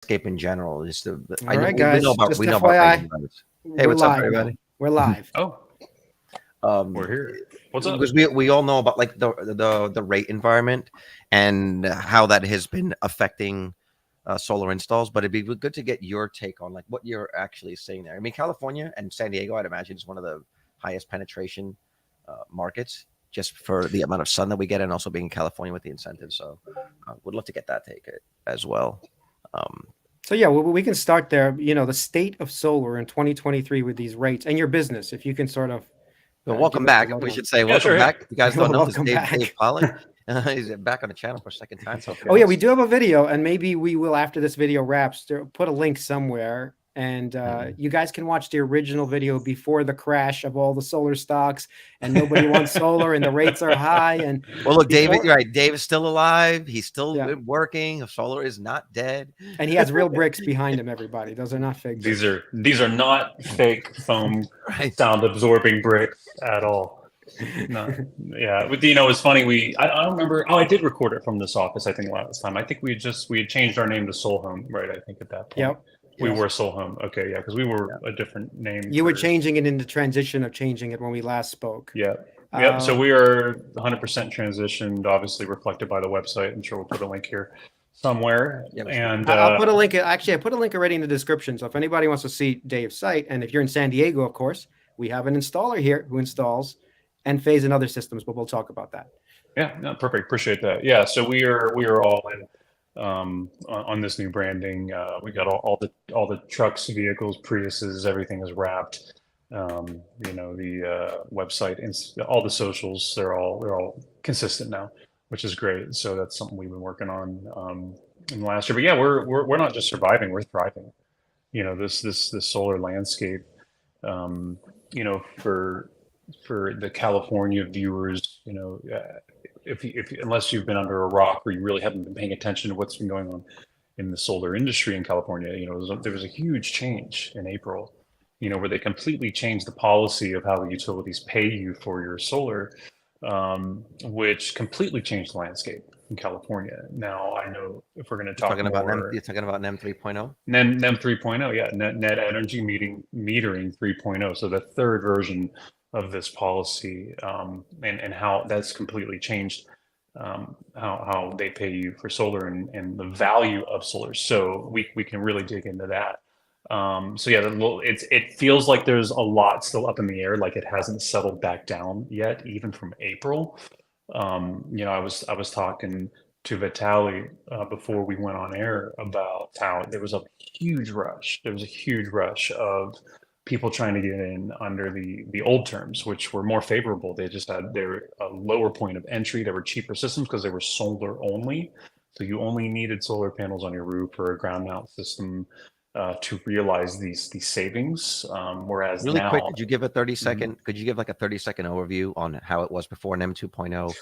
landscape in general. Just All right, guys. Just we know about FYI, rain gardens. Hey, we're what's up, live now. everybody? We're live. Oh, Um, we're here. What's up? because we all know about like the rate environment and how that has been affecting solar installs. But it'd be good to get your take on like what you're actually seeing there. I mean, California and San Diego, I'd imagine, is one of the highest penetration markets just for the amount of sun that we get, and also being in California with the incentives. So, would love to get that take as well. Um, So yeah, we can start there. You know, the state of solar in 2023 with these rates and your business. If you can sort of So give welcome us the back. We lowdown. should say Yeah, welcome sure. Hey. back. If you guys don't know, this is Welcome Dave back. Pollock. He's back on the channel for a second time. So Oh yeah, we do have a video, and maybe we will after this video wraps put a link somewhere, and you guys can watch the original video before the crash of all the solar stocks, and nobody wants solar, and the rates are high, and Well, look, David, before, you're right. Dave is still alive. He's still yeah, working. Solar is not dead. and he has real bricks behind him. Everybody, those are not fake bricks. These are not fake foam Right. sound absorbing bricks at all. No, yeah. It's funny. I don't remember. Oh, I did record it from this office. I think last time. I think we had changed our name to SolHome, right? I think at that point. Yep. We Yes. were SolHome. Okay, yeah, because we were a different name. You were for- changing it in the transition of changing it when we last spoke. Yeah. Yep. So we are 100% transitioned, obviously reflected by the website. I'm sure we'll put a link here somewhere. Yeah, sure. And I'll put a link. Actually, I put a link already in the description. So if anybody wants to see Dave's site, and if you're in San Diego, of course, we have an installer here who installs Enphase and other systems, but we'll talk about that. Yeah, no, perfect. Appreciate that. Yeah, so we are all in on this new branding. We got all the trucks, vehicles, Priuses, everything is wrapped. The website and all the socials, they're all consistent now, which is great. So that's something we've been working on in the last year. But yeah, we're not just surviving, we're thriving. This solar landscape. For the California viewers, if unless you've been under a rock or you really haven't been paying attention to what's been going on in the solar industry in California, there was a huge change in April, where they completely changed the policy of how the utilities pay you for your solar, which completely changed the landscape in California. Now, I know if we're going to talk more, you're talking about NEM 3.0? NEM 3.0, yeah, net energy metering 3.0. So the third version of this policy, and how that's completely changed how they pay you for solar and the value of solar. So we can really dig into that. So yeah, it feels like there's a lot still up in the air, like it hasn't settled back down yet, even from April. I was talking to Vitali before we went on air about how there was a huge rush. There was a huge rush of people trying to get in under the old terms, which were more favorable. They just had a lower point of entry. There were cheaper systems because they were solar only. So you only needed solar panels on your roof or a ground mount system to realize these savings. Whereas Really now, quick, could you give a 30-second? Could you give like a 30-second overview on how it was before NEM 2.0,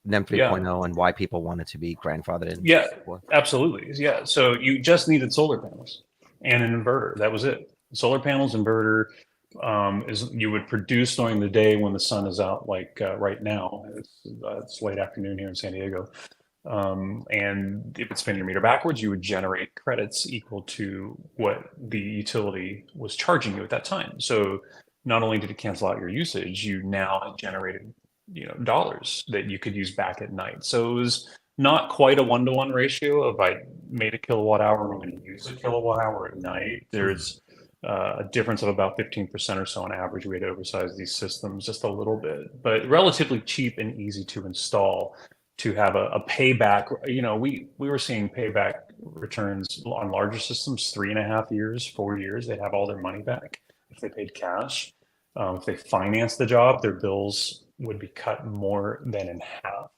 NEM 3.0, and why people wanted to be grandfathered in? Yeah, absolutely. Yeah. So you just needed solar panels and an inverter. That was it. Solar panels, inverter, is you would produce during the day when the sun is out, like right now. It's late afternoon here in San Diego. And if it's spinning your meter backwards, you would generate credits equal to what the utility was charging you at that time. So not only did it cancel out your usage, you now generated dollars that you could use back at night. So it was not quite a 1-to-1 ratio of I made a kilowatt hour, I'm going to use a kilowatt hour at night. There's a difference of about 15% or so on average. We had to oversize these systems just a little bit, but relatively cheap and easy to install to have a payback. We were seeing payback returns on larger systems, 3.5 years, 4 years. They'd have all their money back if they paid cash. If they financed the job, their bills would be cut more than in half.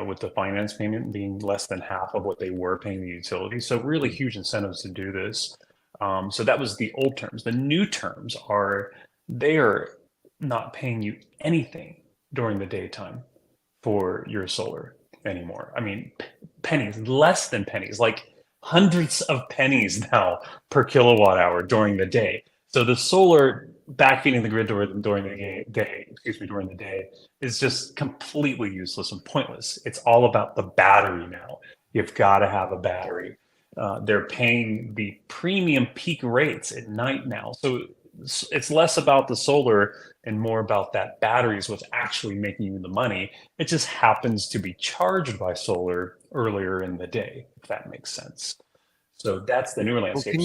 With the finance payment being less than half of what they were paying the utility. So really huge incentives to do this. So that was the old terms. The new terms they are not paying you anything during the daytime for your solar anymore. I mean, pennies, less than pennies, like hundreds of pennies now per kilowatt hour during the day. So the solar backfeeding the grid during the day is just completely useless and pointless. It's all about the battery now. You've got to have a battery. They're paying the premium peak rates at night now. So it's less about the solar and more about that battery is what's actually making you the money. It just happens to be charged by solar earlier in the day, if that makes sense. So that's the new landscape.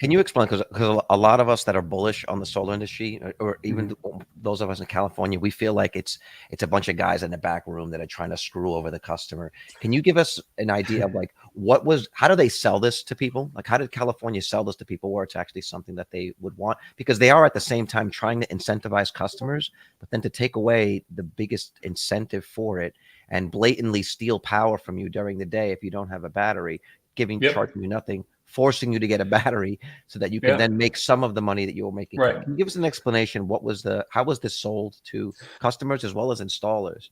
Can you explain? Because a lot of us that are bullish on the solar industry, or even those of us in California, we feel like it's a bunch of guys in the back room that are trying to screw over the customer. Can you give us an idea of like how do they sell this to people? Like how did California sell this to people where it's actually something that they would want? Because they are at the same time trying to incentivize customers, but then to take away the biggest incentive for it and blatantly steal power from you during the day if you don't have a battery, charging you nothing, forcing you to get a battery so that you can then make some of the money that you were making. Right. Can you give us an explanation? How was this sold to customers as well as installers?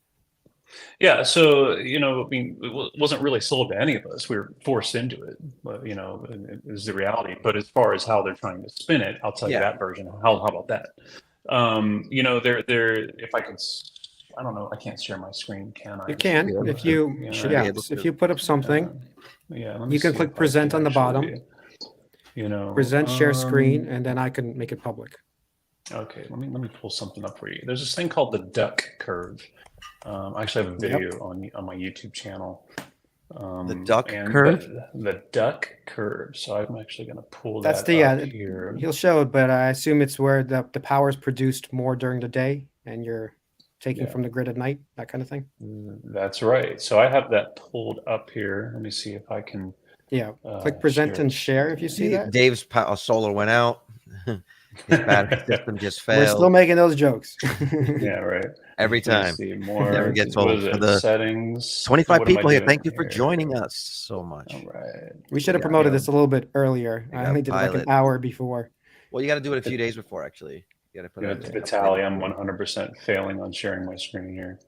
Yeah, so I mean, it wasn't really sold to any of us. We were forced into it, but is the reality. But as far as how they're trying to spin it, I'll tell you that version. How about that? They're if I could. I don't know. I can't share my screen, can I? You can if you put up something. You can click present on the bottom. Present share screen, and then I can make it public. Okay, let me pull something up for you. There's this thing called the duck curve. I actually have a video on my YouTube channel. The duck curve. The duck curve. So I'm actually going to pull That's that up here. He'll show it, but I assume it's where the power is produced more during the day, and you're taking from the grid at night, that kind of thing. That's right. So I have that pulled up here. Let me see if I can. Click present and share if you see that. Dave's solar went out. His battery system just failed. We're still making those jokes. Yeah, right. Every time. See more. Never gets old. For the settings. 25 people here. Thank you for joining us so much. All right. We should have promoted this a little bit earlier. I only did like an hour before. Well, you got to do it a few days before, actually. You got to put it. Vitaly, I'm 100% failing on sharing my screen here.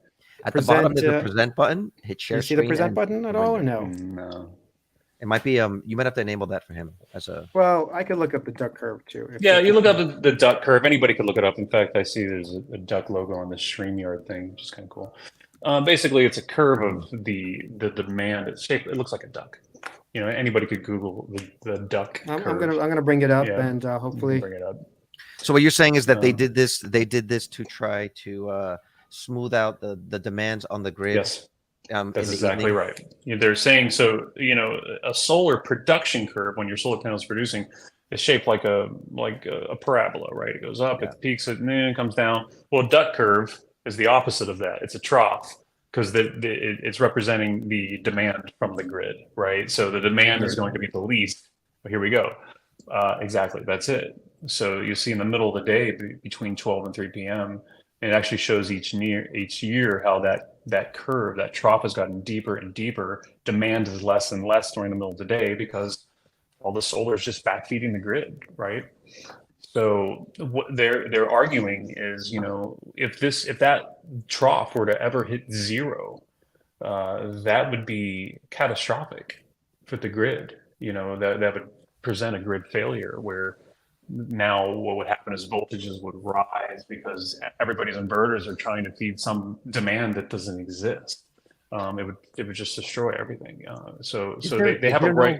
At the bottom, there's a present button. Hit share screen. You see the present button at all, or no? No. It might be you might have to enable that for him as a. Well, I could look up the duck curve too. You look up the duck curve. Anybody could look it up. In fact, I see there's a duck logo on the StreamYard thing, which is kind of cool. Basically, it's a curve of the demand. It's shaped. It looks like a duck. Anybody could Google the duck curve. I'm gonna bring it up and hopefully bring it up. So what you're saying is that they did this. They did this to try to smooth out the demands on the grid. Yes. That's exactly right. They're saying so. A solar production curve when your solar panel is producing is shaped like a parabola, right? It goes up, it peaks, it comes down. Well, duck curve is the opposite of that. It's a trough because it's representing the demand from the grid, right? So the demand is going to be the least. But here we go. Exactly, that's it. So you see in the middle of the day between 12 and 3 p.m. It actually shows each year how that curve, that trough has gotten deeper and deeper. Demand is less and less during the middle of the day because all the solar is just backfeeding the grid, right? So what they're arguing is, if that trough were to ever hit zero, that would be catastrophic for the grid. That would present a grid failure where now what would happen is voltages would rise because everybody's inverters are trying to feed some demand that doesn't exist. It would just destroy everything. So they have a right.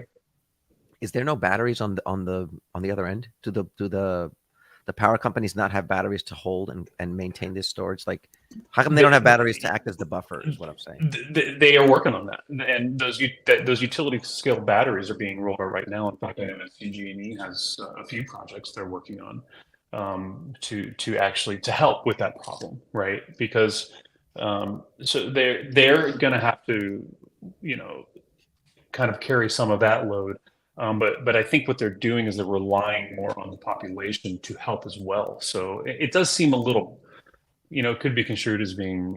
Is there no batteries on the other end? Do the power companies not have batteries to hold and maintain this storage? Like, how come they don't have batteries to act as the buffer? Is what I'm saying. They are working on that, and those utility scale batteries are being rolled out right now. In fact, I know PG&E has a few projects they're working on to actually help with that problem, right? Because so they're going to have to kind of carry some of that load. But I think what they're doing is they're relying more on the population to help as well. So it does seem a little, it could be construed as being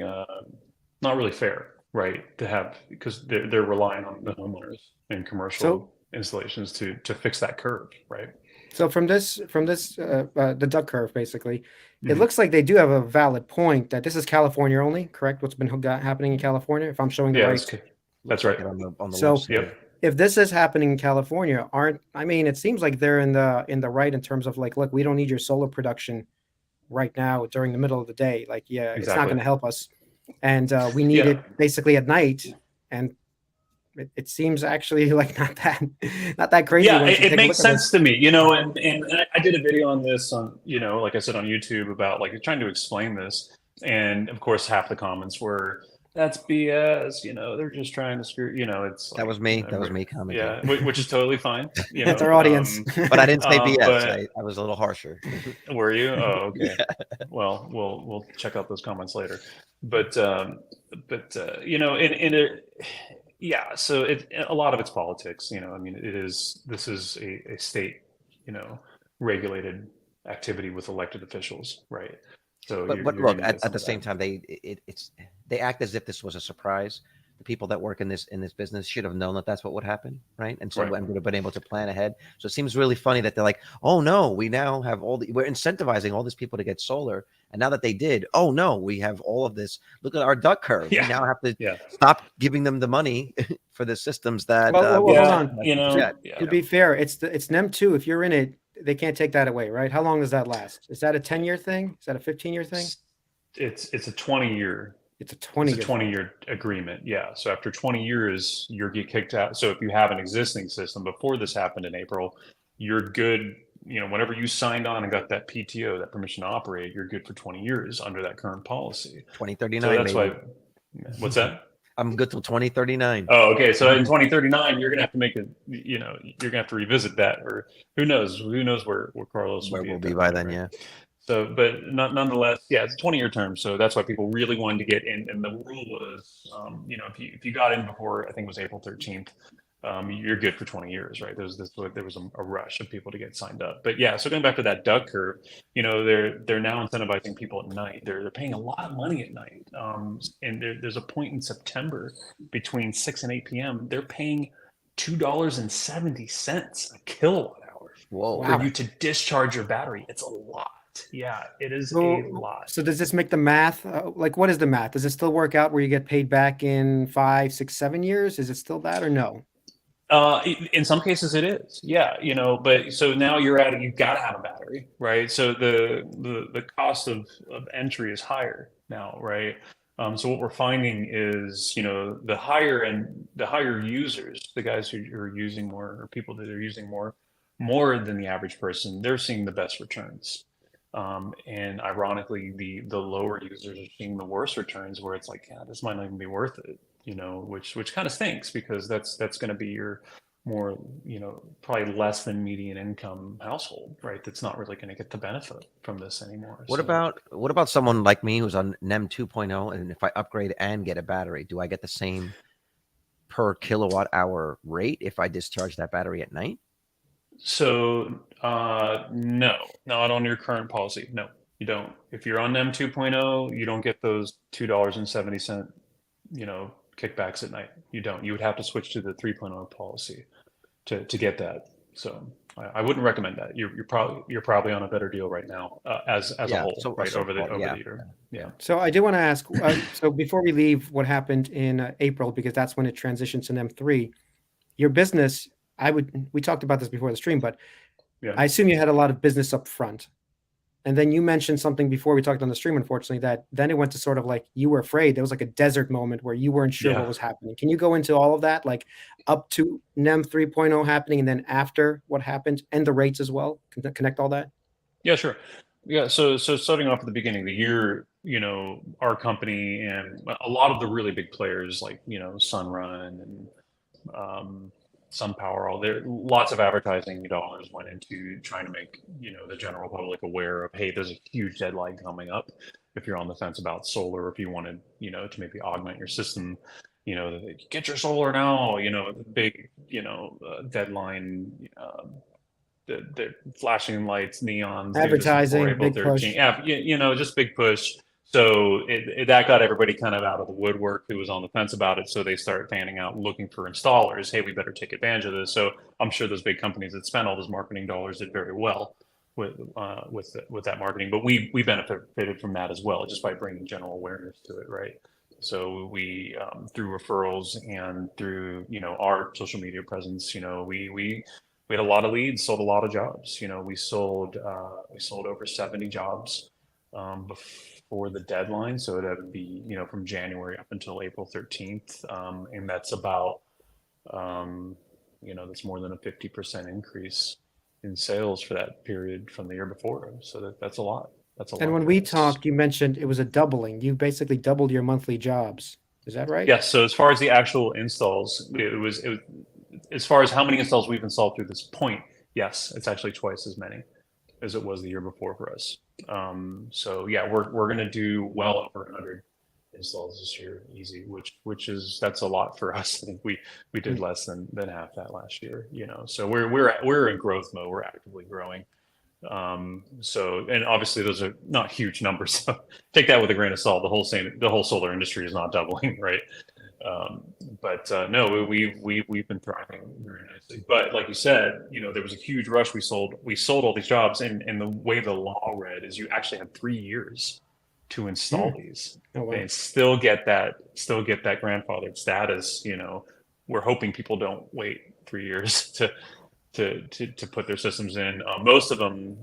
not really fair, right? To have, because they're relying on the homeowners and commercial installations to fix that curve, right? So from this the duck curve, basically, it looks like they do have a valid point that this is California only, correct? What's been happening in California, if I'm showing the right. That's right. On the so list, if this is happening in California, it seems like they're in the right in terms of like, look, we don't need your solar production right now during the middle of the day. Like, it's not going to help us. And we need it basically at night. And it seems actually like not that crazy. Yeah, once you it take a makes look at sense to me, you know, and I did a video on this on, you know, like I said, on YouTube about like trying to explain this. And of course, half the comments were, that's BS, you know, they're just trying to screw, you know, it's That like, was me. you know, That was me commenting. yeah, which is totally fine, you That's know. our audience. But I didn't say BS. But I was a little harsher. were you? Oh, okay. Yeah. Well, we'll check out those comments later. But you know, yeah. So a lot of it's politics. You know, I mean, this is a state, you know, regulated activity with elected officials, right? So But you're look, going to get some at the of same that. time, they act as if this was a surprise. The people that work in this business should have known that that's what would happen, right? And so Right. and would have been able to plan ahead. So it seems really funny that they're like, oh no, we now have we're incentivizing all these people to get solar, and now that they did, oh no, we have all of this. Look at our duck curve. We Yeah. now have to Yeah. stop giving them the money for the systems that. Well, hold Yeah. on. You know. To be fair, it's NEM 2. If you're in it, they can't take that away, right? How long does that last? Is that a 10-year thing? Is that a 15-year thing? It's a 20-year. It's a It's 20-year. a 20-year agreement. Yeah. So after 20 years, you get kicked out. So if you have an existing system before this happened in April, you're good. You know, whenever you signed on and got that PTO, that permission to operate, you're good for 20 years under that current policy. So 2039, that's baby. why. What's that? I'm good till 2039. Oh, okay. So in 2039, you're gonna have to make a. You know, you're gonna have to revisit that, or who knows? Who knows where Carlos will Where be we'll at be that by point, then, right? yeah. So, but nonetheless, yeah, it's a 20-year term. So that's why people really wanted to get in. And the rule was, you know, if you got in before, I think it was April 13th, you're good for 20 years, right? There was a rush of people to get signed up. But yeah, so going back to that duck curve, you know, they're now incentivizing people at night. They're paying a lot of money at night. And there's a point in September between 6 and 8 p.m. They're paying $2.70 a kilowatt hour Whoa. Wow. for you to discharge your battery. It's a lot. Yeah, it is a lot. So does this make the math like what is the math? Does it still work out where you get paid back in 5, 6, 7 years? Is it still that or no? In some cases it is, yeah, you know, but so now you've got to have a battery, right? So the cost of entry is higher now, right? So what we're finding is, you know, the higher users, the guys who are using more, or people that are using more than the average person, they're seeing the best returns. And ironically, the lower users are seeing the worst returns, where it's like, yeah, this might not even be worth it, you know, which kind of stinks, because that's going to be your more, you know, probably less than median income household, right? That's not really going to get the benefit from this anymore. What So, about someone like me who's on NEM 2.0, and if I upgrade and get a battery, do I get the same per kilowatt hour rate if I discharge that battery at night? so no, not on your current policy. No, you don't. If you're on NEM 2.0, you don't get those $2.70, you know, kickbacks at night. You don't. You would have to switch to the 3.0 policy to get that. So I wouldn't recommend that. You're probably on a better deal right now, as a Yeah, whole, right, over the yeah. year. Yeah. So I do want to ask, so before we leave what happened in April, because that's when it transitioned to NEM 3, your business, we talked about this before the stream, but Yeah. I assume you had a lot of business up front. And then you mentioned something before we talked on the stream, unfortunately, that then it went to sort of like you were afraid. There was like a desert moment where you weren't sure Yeah. what was happening. Can you go into all of that, like up to NEM 3.0 happening and then after what happened and the rates as well? Connect all that? Yeah, sure. Yeah, so starting off at the beginning of the year, you know, our company and a lot of the really big players like, you know, Sunrun and SunPower, all there, lots of advertising dollars went into trying to make, you know, the general public aware of, hey, there's a huge deadline coming up. If you're on the fence about solar, if you wanted, you know, to maybe augment your system, you know, get your solar now, you know, the big, you know, deadline, the flashing lights, neons, do this before Advertising, April big push. 13th. Yeah, you know, just big push. So that got everybody kind of out of the woodwork who was on the fence about it. So they started fanning out, looking for installers. Hey, we better take advantage of this. So I'm sure those big companies that spent all those marketing dollars did very well with that marketing. But we benefited from that as well, just by bringing general awareness to it, right? So we through referrals and through, you know, our social media presence, you know, we had a lot of leads, sold a lot of jobs. You know, we sold over 70 jobs before the deadline. So that would be, you know, from January up until April 13th. And that's about That's more than a 50% increase in sales for that period from the year before. So that's a lot. That's a And lot when for we us. talked, you mentioned it was a doubling. You basically doubled your monthly jobs. Is that right? Yes. So as far as the actual installs, as far as how many installs we've installed through this point, yes, it's actually twice as many as it was the year before for us. So yeah, we're going to do well over 100 installs this year, easy, that's a lot for us. I think we did less than half that last year. So we're in growth mode. We're actively growing. And obviously those are not huge numbers. So take that with a grain of salt. The whole solar industry is not doubling, right? But no, we've been thriving very nicely. But like you said, there was a huge rush. We sold all these jobs, and the way the law read is you actually had 3 years to install these, Oh, wow. and still get that grandfathered status. We're hoping people don't wait 3 years to put their systems in. Most of them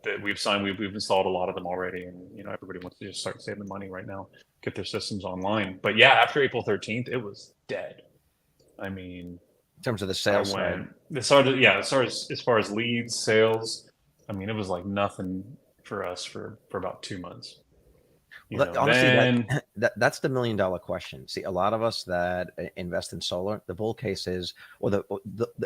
that we've signed, we've installed a lot of them already, and everybody wants to just start saving money right now, get their systems online. But yeah, after April 13th, it was dead. I mean, in terms of the sales side. As far as leads, sales, I mean, it was like nothing for us for about 2 months. Honestly, that's the $1 million question. See, a lot of us that invest in solar, the bull case is, or the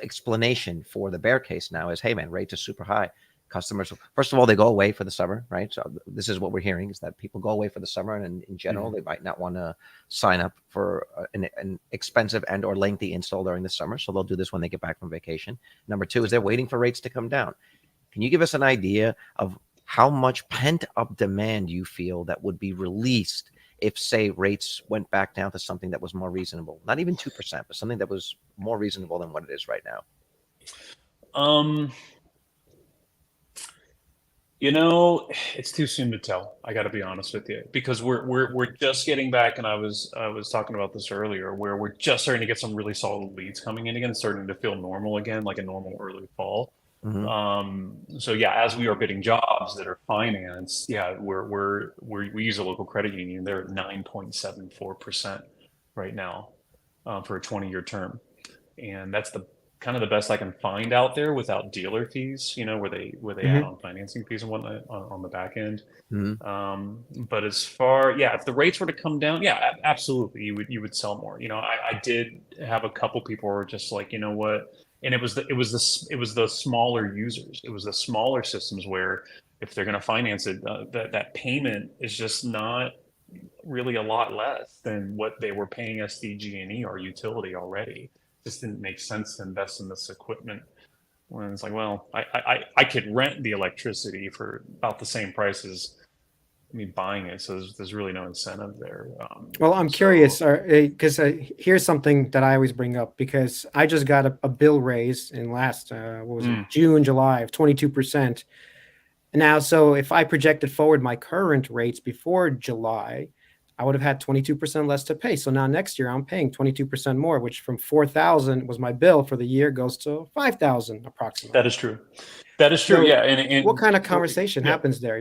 explanation for the bear case now is, hey man, rates are super high. Customers, first of all, they go away for the summer, right? So this is what we're hearing, is that people go away for the summer, and in general, they might not want to sign up for an expensive and or lengthy install during the summer. So they'll do this when they get back from vacation. Number two is they're waiting for rates to come down. Can you give us an idea of how much pent-up demand you feel that would be released if, say, rates went back down to something that was more reasonable? Not even 2%, but something that was more reasonable than what it is right now. It's too soon to tell. I got to be honest with you, because we're just getting back, and I was talking about this earlier, where we're just starting to get some really solid leads coming in again, starting to feel normal again, like a normal early fall. So yeah, as we are bidding jobs that are financed, yeah, we use a local credit union. They're at 9.74% right now for a 20-year term, and that's the kind of the best I can find out there without dealer fees. Where they add on financing fees and whatnot on the back end. But if the rates were to come down, yeah, absolutely, you would sell more. I did have a couple people who were just like, you know what. And it was the smaller users. It was the smaller systems where, if they're going to finance it, that payment is just not really a lot less than what they were paying SDG&E, our utility, already. It just didn't make sense to invest in this equipment when it's like, well, I could rent the electricity for about the same price as me buying it, so there's really no incentive there. Well, I'm curious, because here's something that I always bring up, because I just got a bill raise in last June, July, of 22%. Now, so if I projected forward my current rates before July, I would have had 22% less to pay. So now next year I'm paying 22% more, which from 4,000 was my bill for the year goes to 5,000 approximately. That is true. So, yeah. And what kind of conversation happens there?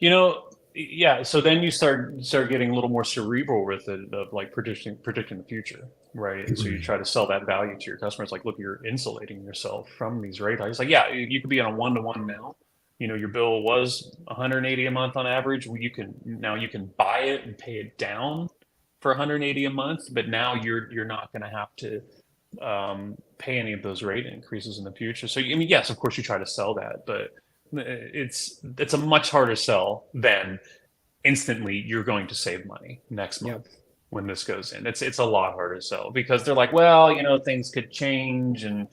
Yeah. So then you start getting a little more cerebral with it, of like predicting the future, right? And so you try to sell that value to your customers. Like, look, you're insulating yourself from these rate hikes. Like, yeah, you could be on a 1-to-1 now. Your bill was $180 a month on average. You can buy it and pay it down for $180 a month, but now you're not going to have to pay any of those rate increases in the future. So, I mean, yes, of course you try to sell that, but it's a much harder sell than instantly you're going to save money next month when this goes in. It's a lot harder to sell, because they're like, well, things could change, and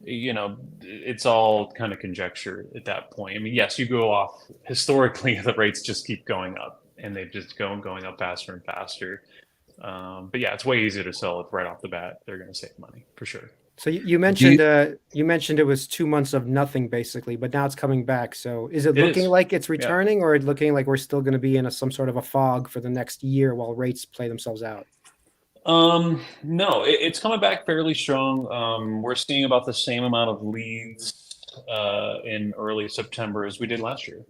it's all kind of conjecture at that point. I mean, yes, you go off historically, the rates just keep going up, and they just going up faster and faster. But yeah, it's way easier to sell if right off the bat they're going to save money for sure. So you mentioned it was 2 months of nothing basically, but now it's coming back. So is it looking like it's returning, or looking like we're still going to be in some sort of a fog for the next year while rates play themselves out? No, it's coming back fairly strong. We're seeing about the same amount of leads in early September as we did last year.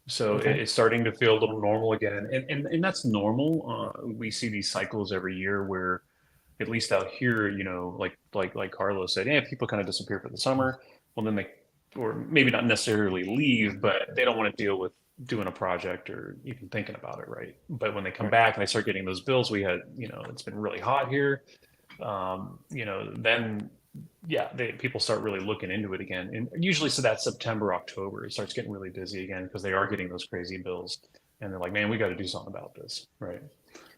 So it's starting to feel a little normal again. And that's normal. We see these cycles every year where at least out here, like Carlos said, yeah, people kind of disappear for the summer. Well, then or maybe not necessarily leave, but they don't want to deal with doing a project or even thinking about it, right? But when they come back and they start getting those bills, we had, it's been really hot here. Then people start really looking into it again. And usually, so that's September, October, it starts getting really busy again because they are getting those crazy bills. And they're like, man, we got to do something about this, right?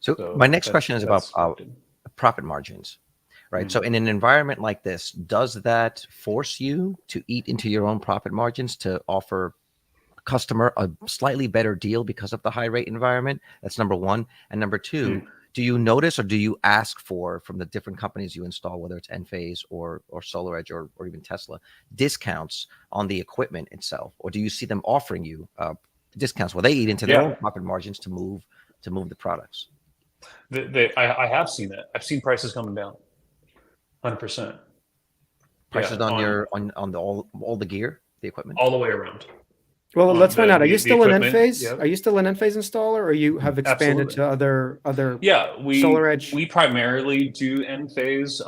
So my next question is about profit margins, right? So in an environment like this, does that force you to eat into your own profit margins to offer customer a slightly better deal because of the high rate environment? That's number one. And number two, do you notice or do you ask for, from the different companies you install, whether it's Enphase or SolarEdge or even Tesla, discounts on the equipment itself? Or do you see them offering you discounts where they eat into their own profit margins to move the products? I have seen that. I've seen prices coming down 100%. Prices on all the gear, the equipment? All the way around. Well, let's find out. Are you still an Enphase? Yep. Are you still an Enphase installer, or you have expanded to other SolarEdge? We primarily do Enphase.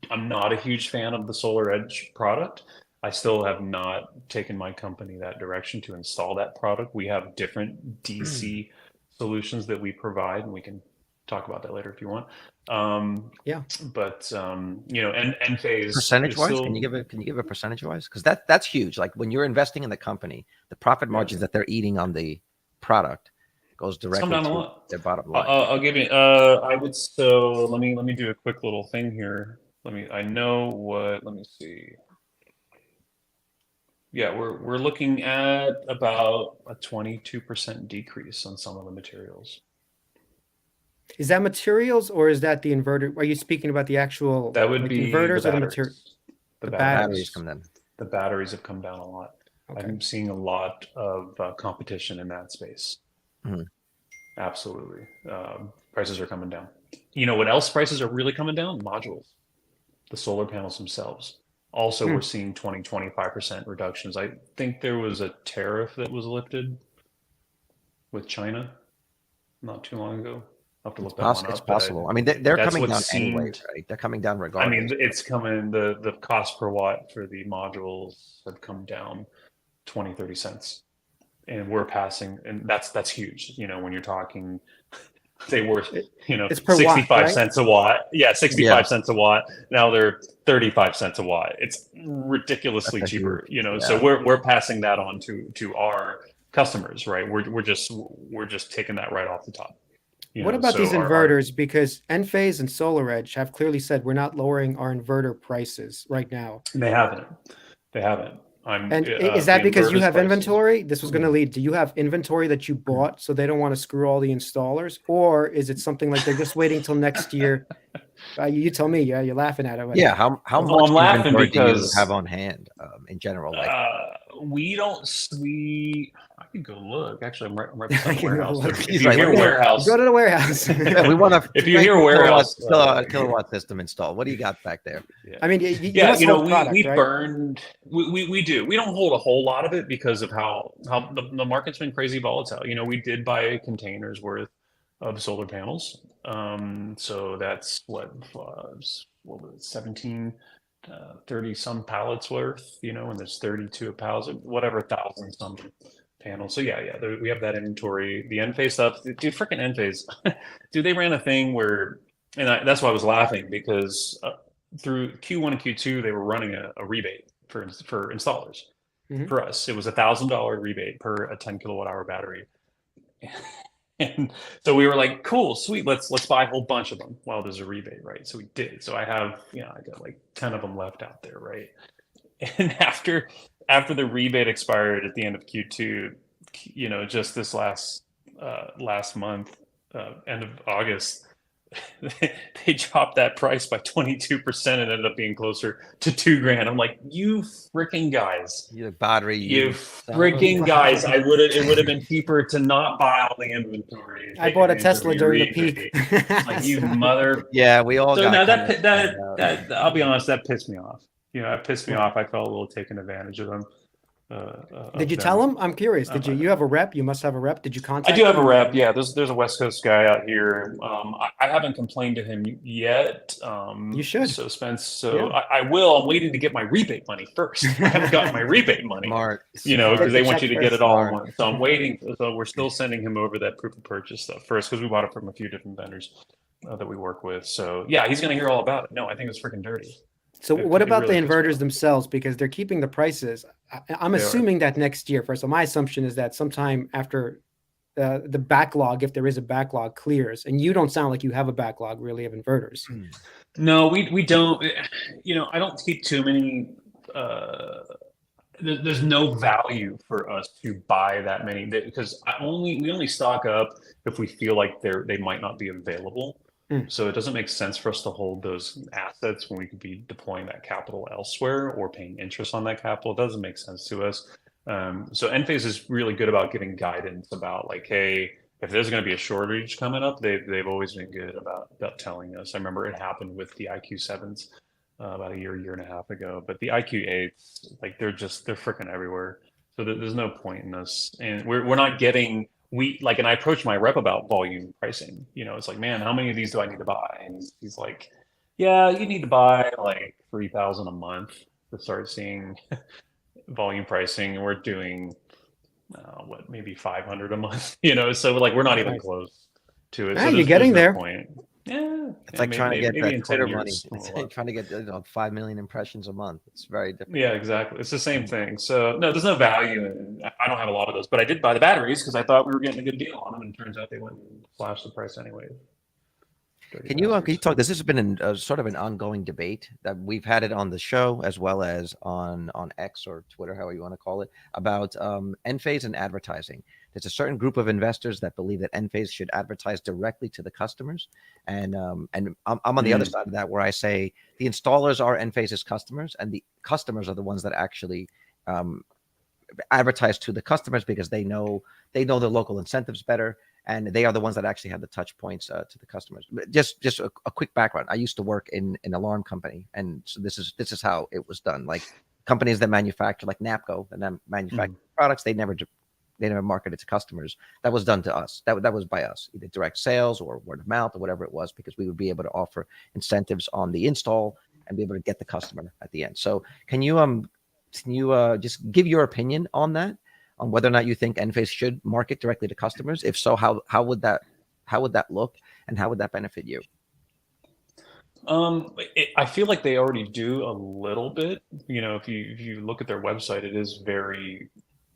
I'm not a huge fan of the SolarEdge product. I still have not taken my company that direction to install that product. We have different DC solutions that we provide, and we can talk about that later if you want. But Enphase percentage-wise, can you give a percentage-wise? Because that's huge. Like when you're investing in the company, the profit margins that they're eating on the product goes directly to their bottom line. I'll give you. Let me do a quick little thing here. Let me see. Yeah, we're looking at about a 22% decrease on some of the materials. Is that materials or is that the inverter? Are you speaking about the actual? That would be inverters the or the materials? The batteries come down. The batteries have come down a lot. Okay. I'm seeing a lot of competition in that space. Mm-hmm. Absolutely, prices are coming down. You know what else? Prices are really coming down. Modules, the solar panels themselves. Also, we're seeing 25% reductions. I think there was a tariff that was lifted with China not too long ago. I'll have to look that one up. It's possible. I mean, they're coming down anyway, right? They're coming down regardless. I mean, it's coming. The cost per watt for the modules have come down 20, 30 cents. And we're passing, and that's huge. When you're talking, they were, it's per 65 watt, right? cents a watt. Yeah, 65 cents a watt. Now they're 35 cents a watt. It's ridiculously cheaper, So we're passing that on to our customers, right? We're just taking that right off the top. What about these inverters? Because Enphase and SolarEdge have clearly said we're not lowering our inverter prices right now. They haven't. Is that because you have inventory? This was going to lead. Do you have inventory that you bought so they don't want to screw all the installers, or is it something like they're just waiting till next year? You tell me. Yeah, you're laughing at it. Yeah, how much inventory do you have on hand in general? Like we don't. I can go look. Actually, I'm right beside the warehouse. If you hear warehouse, go to the warehouse. We want to. If you hear warehouse, kilowatt system installed. What do you got back there? Yeah. I mean, we burned. We do. We don't hold a whole lot of it because of how the market's been crazy volatile. We did buy containers worth of solar panels. So that's what was it, 17, 30 some pallets worth, and there's 32 pallets, whatever, 1,000 something panels. So we have that inventory. The Enphase stuff, dude, freaking Enphase, dude, they ran a thing where, that's why I was laughing, because through Q1 and Q2 they were running a rebate for installers. Mm-hmm. For us, it was $1,000 rebate per a 10 kilowatt hour battery. And so we were like, cool, sweet, let's buy a whole bunch of them while there's a rebate, right? So we did. So I have, I got like 10 of them left out there, right? And after the rebate expired at the end of Q2, just this last month, end of August, they dropped that price by 22% and ended up being closer to $2,000. I'm like, you freaking guys, you battery, you freaking guys! It would have been cheaper to not buy all the inventory. I bought a Tesla during the peak. Like, you mother. Yeah, we all. So now that I'll be honest, that pissed me off. It pissed me off. I felt a little taken advantage of them. Did you tell him? I'm curious. Did you? You have a rep? You must have a rep. Did you I contact do have a him? rep. Yeah, there's a West Coast guy out here. I haven't complained to him yet. You should. So Spence, so Yeah. I will. I'm waiting to get my rebate money first. I haven't gotten my rebate money. Smart. Because Get they the want check you to get first. it all in Smart. one. So I'm waiting. So we're still sending him over that proof of purchase stuff first because we bought it from a few different vendors that we work with. So yeah, he's gonna hear all about it. No, I think it's freaking dirty. So what It about really the pisses me inverters off. themselves? Because they're keeping the prices. I'm They are. assuming that next year. First, so my assumption is that sometime after the backlog, if there is a backlog, clears, and you don't sound like you have a backlog really of inverters. No, we don't. I don't keep too many. There's no value for us to buy that many because we only stock up if we feel like they might not be available. So it doesn't make sense for us to hold those assets when we could be deploying that capital elsewhere or paying interest on that capital. It doesn't make sense to us. So Enphase is really good about giving guidance about like, hey, if there's going to be a shortage coming up, they've always been good about telling us. I remember it happened with the IQ7s about a year and a half ago. But the IQ8s, like they're freaking everywhere. So there's no point in us, and we're not getting. And I approached my rep about volume pricing. It's like, man, how many of these do I need to buy? And he's like, yeah, you need to buy like 3,000 a month to start seeing volume pricing. And we're doing maybe 500 a month. So like we're not even Nice. close to it. Ah, So you're getting there's there. no point. Yeah, It's like trying to get maybe that in 10 Twitter money. years, It's we'll, like trying to get 5 million impressions a month. It's very difficult. Yeah, exactly. It's the same thing. So no, there's no value in. I don't have a lot of those, but I did buy the batteries because I thought we were getting a good deal on them, and it turns out they went and slashed the price anyway. Can you talk? This has been sort of an ongoing debate that we've had it on the show as well as on X or Twitter, however you want to call it, about Enphase and advertising. There's a certain group of investors that believe that Enphase should advertise directly to the customers, and I'm on the other side of that where I say the installers are Enphase's customers, and the customers are the ones that actually advertise to the customers because they know the local incentives better. And they are the ones that actually have the touch points to the customers. Just a quick background. I used to work in an alarm company, and so this is how it was done. Like companies that manufacture, like NAPCO, that manufacture products, they never marketed to customers. That was done to us. That was by us, either direct sales or word of mouth or whatever it was, because we would be able to offer incentives on the install and be able to get the customer at the end. So can you just give your opinion on that? On whether or not you think Enphase should market directly to customers? If so, how would that look, and how would that benefit you? I feel like they already do a little bit. If you look at their website, it is very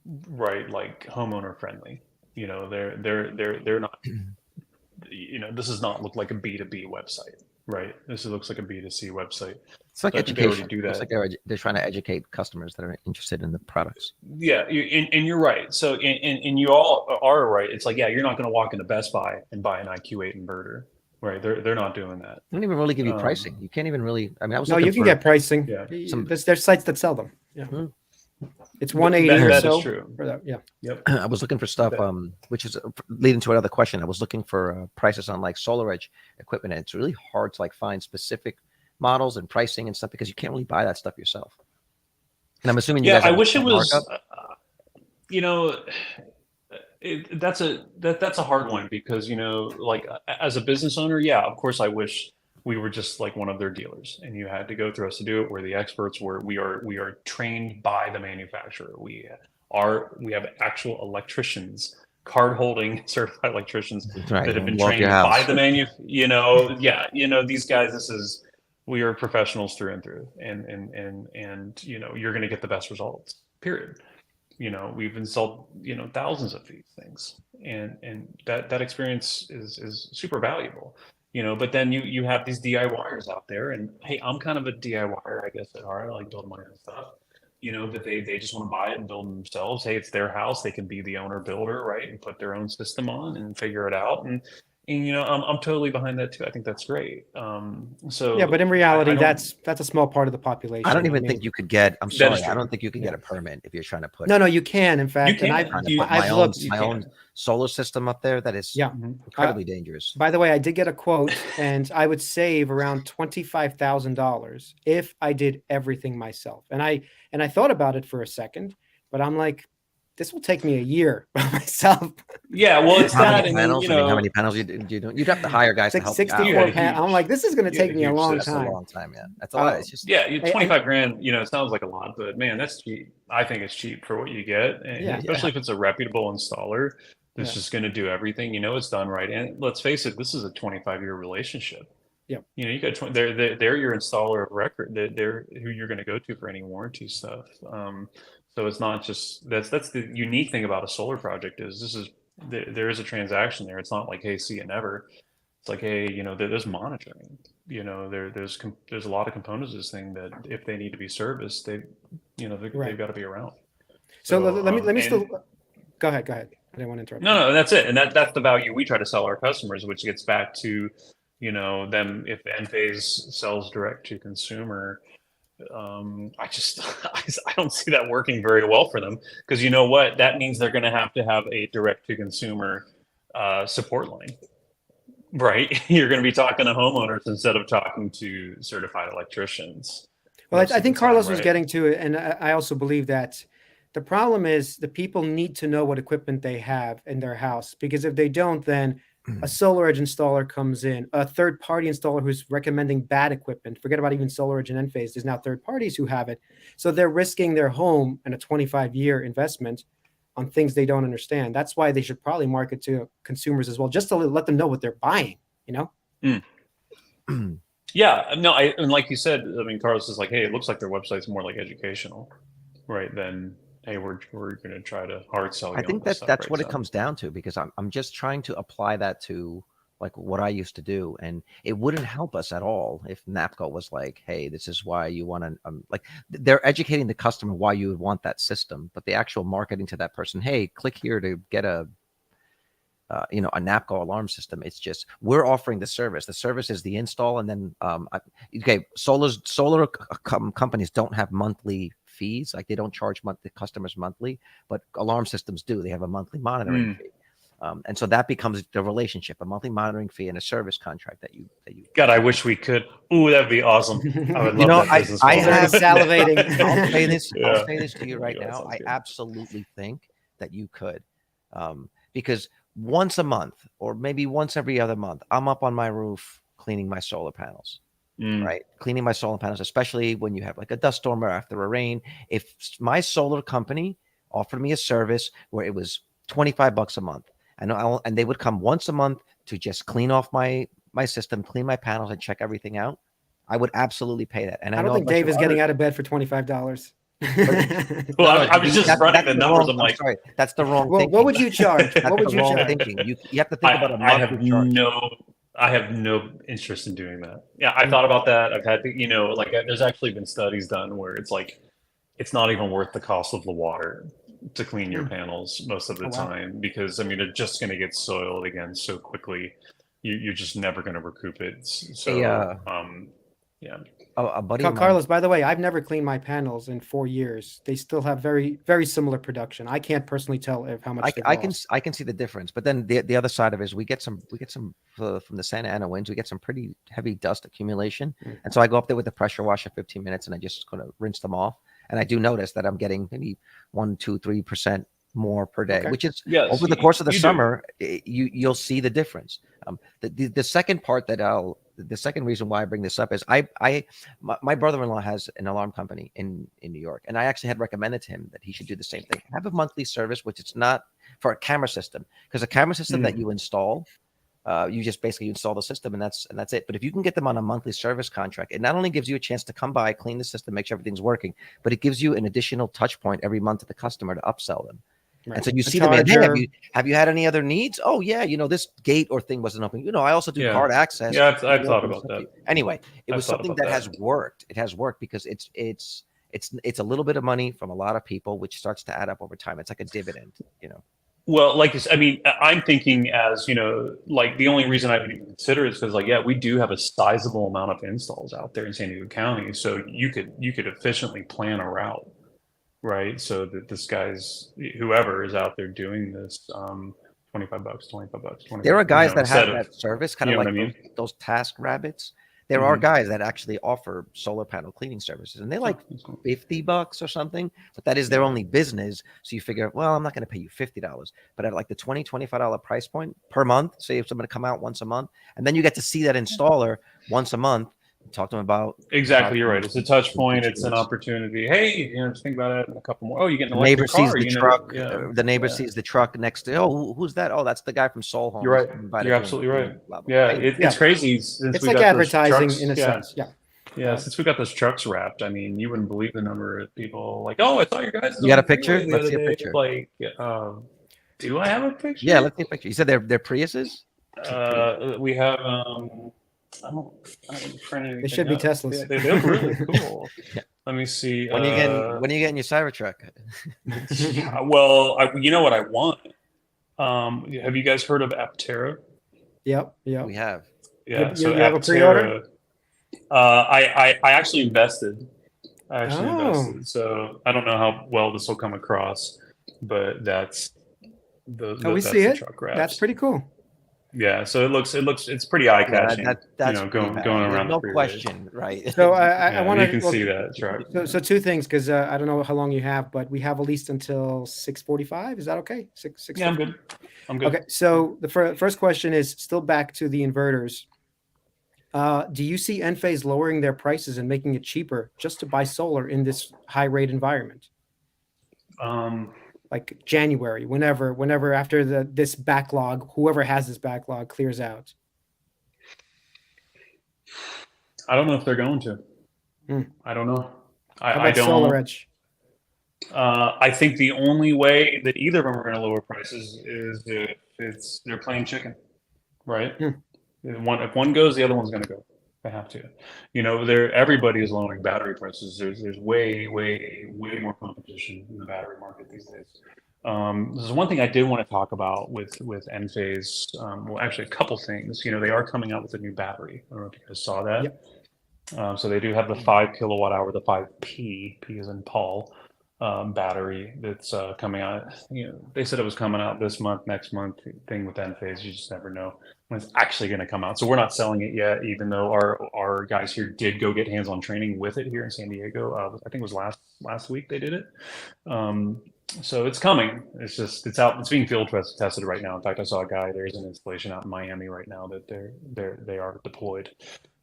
like homeowner friendly. They're not. This does not look like a B2B website, right? This looks like a B2C website. It's like So education. they already do that. It's like they're trying to educate customers that are interested in the products. Yeah, and you're right. So and you all are right. It's like, yeah, you're not going to walk into Best Buy and buy an IQ8 inverter, right? They're not doing that. They don't even really give you pricing. You can't even really. I mean, I was No, looking you can for, get pricing. Yeah. There's sites that sell them. Yeah. It's 180 or that so is true. for that. Yeah. Yep. I was looking for stuff, which is leading to another question. I was looking for prices on like SolarEdge equipment, and it's really hard to like find specific models and pricing and stuff because you can't really buy that stuff yourself. And I'm assuming you guys. I wish it was. Markup. That's a hard one because like as a business owner, yeah, of course I wish we were just like one of their dealers and you had to go through us to do it. We're the experts. We are trained by the manufacturer. We have actual electricians, card holding certified electricians that have been trained by the these guys, we are professionals through and through, and you're going to get the best results, period. We've installed thousands of these things, and that experience is super valuable. But then you have these DIYers out there, and hey, I'm kind of a DIYer, I guess at heart. I like building my own stuff, but they just want to buy it and build them themselves. Hey, it's their house, they can be the owner builder, right, and put their own system on and figure it out. And I'm totally behind that too. I think that's great. So yeah, but in reality, that's a small part of the population. I don't even think you could get. I'm sorry, I don't think you could get a permit if you're trying to put. No, you can. In fact, you can. And I've looked my own solar system up there. That is incredibly dangerous. By the way, I did get a quote, and I would save around $25,000 if I did everything myself. And I thought about it for a second, but I'm like, this will take me a year by myself. Yeah, well, it's How that, many and then panels? I mean, how many panels you do? You'd have to hire guys to help you out. 64 You panels. I'm like, this is going to you had take a me a huge long That's a time. long time, yeah. That's a lot. It's just yeah, you And- 25 grand. You know, it sounds like a lot, but man, that's cheap. I think it's cheap for what you get, and Yeah. especially if it's a reputable installer that's Yeah. just going to do everything. You know, it's done right. And let's face it, this is a 25-year relationship. Yep. You know, you got 20, they're your installer of record. They're who you're going to go to for any warranty stuff. So it's not just that's the unique thing about a solar project is there is a transaction there. It's not like, hey, see you never. It's like, hey, you know, there's monitoring. You know, there's a lot of components of this thing that if they need to be serviced, they've got to be around. So let me and- still go ahead. I didn't want to interrupt. No, that's it, and that's the value we try to sell our customers, which gets back to, you know, them if EnPhase sells direct to consumer. I don't see that working very well for them, because you know what, that means they're going to have a direct to consumer support line, right? You're going to be talking to homeowners instead of talking to certified electricians. Well, most I of think the time, Carlos was right? getting to it, and I also believe that the problem is the people need to know what equipment they have in their house, because if they don't, then a SolarEdge installer comes in, a third-party installer who's recommending bad equipment. Forget about even SolarEdge and EnPhase. There's now third parties who have it, so they're risking their home and a 25-year investment on things they don't understand. That's why they should probably market to consumers as well, just to let them know what they're buying. You know. Yeah, no, and like you said, I mean, Carlos is like, hey, it looks like their website's more like educational, right? Then, hey, we're going to try to hard sell you. I think on this stuff, that's right? what it So- comes down to, because I'm just trying to apply that to like what I used to do, and it wouldn't help us at all if NAPCO was like, hey, this is why you want to like they're educating the customer why you would want that system, but the actual marketing to that person, hey, click here to get a a NAPCO alarm system. It's just we're offering the service. The service is the install, and then solar companies don't have monthly fees. Like they don't charge the customers monthly, but alarm systems do. They have a monthly monitoring fee. And so that becomes the relationship, a monthly monitoring fee and a service contract that you God, I wish we could. Ooh, that'd be awesome. I would love know, that business I model. have salivating. I'll say this. Yeah. I'll say this to you right Yeah, now. sounds I good. absolutely think that you could, because once a month or maybe once every other month, I'm up on my roof cleaning my solar panels. Right, cleaning my solar panels, especially when you have like a dust storm or after a rain. If my solar company offered me a service where it was $25 a month, and they would come once a month to just clean off my system, clean my panels, and check everything out, I would absolutely pay that. And I don't think Dave is getting out of bed for $25. Well, I was just running the numbers. I'm like, sorry, that's the wrong Well, thinking. what would you charge? That's What would the you wrong charge? thinking. You have to think about a I have monthly charge. I have no interest in doing that. Yeah, I thought about that. I've had to, like there's actually been studies done where it's like, it's not even worth the cost of the water to clean your panels most of the time, because I mean, they're just going to get soiled again so quickly. You're just never going to recoup it. So, yeah. A buddy of mine, Carlos, by the way, I've never cleaned my panels in 4 years. They still have very, very similar production. I can't personally tell how much I can see the difference, but then the other side of it is we get some from the Santa Ana winds. We get some pretty heavy dust accumulation, and so I go up there with the pressure washer 15 minutes, and I just kind of rinse them off. And I do notice that I'm getting maybe 1, 2, 3% more per day, which is over the course of the summer. You'll see the difference. The second part the second reason why I bring this up is my brother-in-law has an alarm company in New York, and I actually had recommended to him that he should do the same thing. Have a monthly service, which it's not for a camera system, because a camera system that you install, you just basically install the system and that's it. But if you can get them on a monthly service contract, it not only gives you a chance to come by, clean the system, make sure everything's working, but it gies you an additional touch point every month to the customer to upsell them. Right. And so you see them, and, hey, have you had any other needs? Oh yeah, this gate or thing wasn't open. I also do card access. Yeah, I've thought about that. Anyway, it was something that has worked. It has worked because it's a little bit of money from a lot of people, which starts to add up over time. It's like a dividend, Well, like I mean, I'm thinking as like the only reason I would even consider it is because we do have a sizable amount of installs out there in San Diego County, so you could efficiently plan a route. Right, so that this guy's whoever is out there doing this, $25. There are guys that have that service, kind of like I mean? those task rabbits, there are guys that actually offer solar panel cleaning services, and they're like $50 or something, but that is their only business. So you figure, well, I'm not going to pay you $50, but at like the $20-$25 price point per month, say if somebody come out once a month, and then you get to see that installer once a month, talk to them about Exactly, you're right. It's a touch point. It's an opportunity. Hey, just think about it. A couple more. Oh, you get an the electric neighbor car. sees the You know, truck. yeah, The neighbor sees the truck next to. Oh, who's that? Oh, that's the guy from SolHome. You're right. You're absolutely right. Blah, blah. Yeah, Hey, it's crazy since It's we like got advertising those trucks. in a sense. Yeah. Yeah, since we got those trucks wrapped, I mean, you wouldn't believe the number of people like, oh, I saw your guys. You got a picture? Let's see a picture. Like, do I have a picture? Yeah, let's see a picture. You said they're Priuses? We have. I don't print anything. They should be out. Teslas. Yeah, they look really cool. Yeah. Let me see. When you getting your Cybertruck? Well, you know what I want. Have you guys heard of Aptera? Yep. We have. Yeah. You have a pre-order? I actually invested. So I don't know how well this will come across, but that's we that's see the it. truck wraps. That's pretty cool. Yeah, so it's pretty eye catching. That's going around. No the question, right? So I want to. You can see that truck. So two things, because I don't know how long you have, but we have at least until 6:45. Is that okay? Six. Yeah, I'm good. Okay. So the first question is still back to the inverters. Do you see Enphase lowering their prices and making it cheaper just to buy solar in this high rate environment? Like January, whenever after this backlog, whoever has this backlog clears out. I don't know if they're going to. I don't know. I don't. Solar Edge. I think the only way that either of them are going to lower prices is if they're playing chicken, right? If one goes, the other one's going to go. They have to. Everybody is lowering battery prices. There's way more competition in the battery market these days. This is one thing I did want to talk about with Enphase. Well, actually, a couple things. They are coming out with a new battery. I don't know if you guys saw that. Yep. So they do have the 5 kilowatt hour, the 5P, P as in Paul, battery that's coming out. They said it was coming out this month, next month. Thing with Enphase, you just never know when it's actually going to come out. So we're not selling it yet, even though our guys here did go get hands-on training with it here in San Diego. I think it was last week they did it. So it's coming. It's out. It's being field tested right now. In fact, I saw a guy. There's an installation out in Miami right now that they are deployed.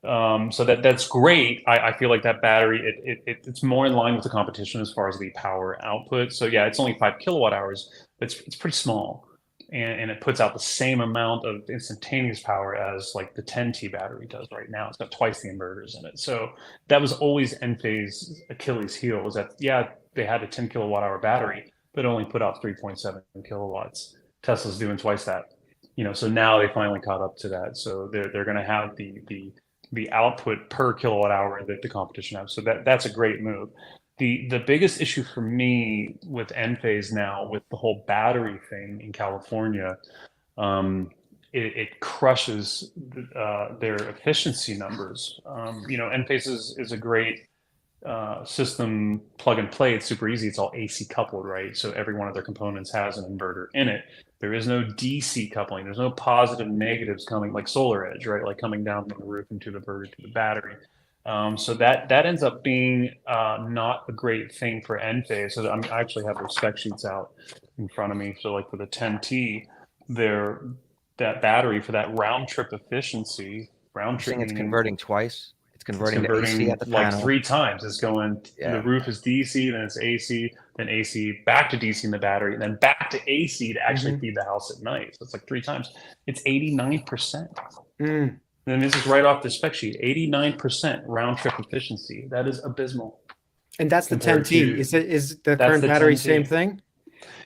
So that's great. I feel like that battery it's more in line with the competition as far as the power output. So yeah, it's only 5 kilowatt hours. It's pretty small, and it puts out the same amount of instantaneous power as like the 10T battery does right now. It's got twice the inverters in it. So that was always Enphase's Achilles heel, was that they had a 10 kilowatt hour battery, but only put out 3.7 kilowatts. Tesla's doing twice that. So now they finally caught up to that. So they're going to have the output per kilowatt hour that the competition has. So that's a great move. The biggest issue for me with Enphase now, with the whole battery thing in California, it crushes their efficiency numbers. Enphase is a great system, plug and play. It's super easy. It's all AC coupled, right? So every one of their components has an inverter in it. There is no DC coupling. There's no positive negatives coming like Solar Edge, right? Like coming down from the roof into the inverter to the battery. So that ends up being not a great thing for Enphase. So I actually have their spec sheets out in front of me. So like for the 10T, that battery for that round trip efficiency, it's converting twice. It's converting to AC at the like panel. 3 times. It's going, the roof is DC, then it's AC, then AC, back to DC in the battery, and then back to AC to actually feed the house at night. So it's like 3 times. It's 89%. And this is right off the spec sheet, 89% round trip efficiency. That is abysmal. And that's the 10T. Is the current battery 10T. Same thing?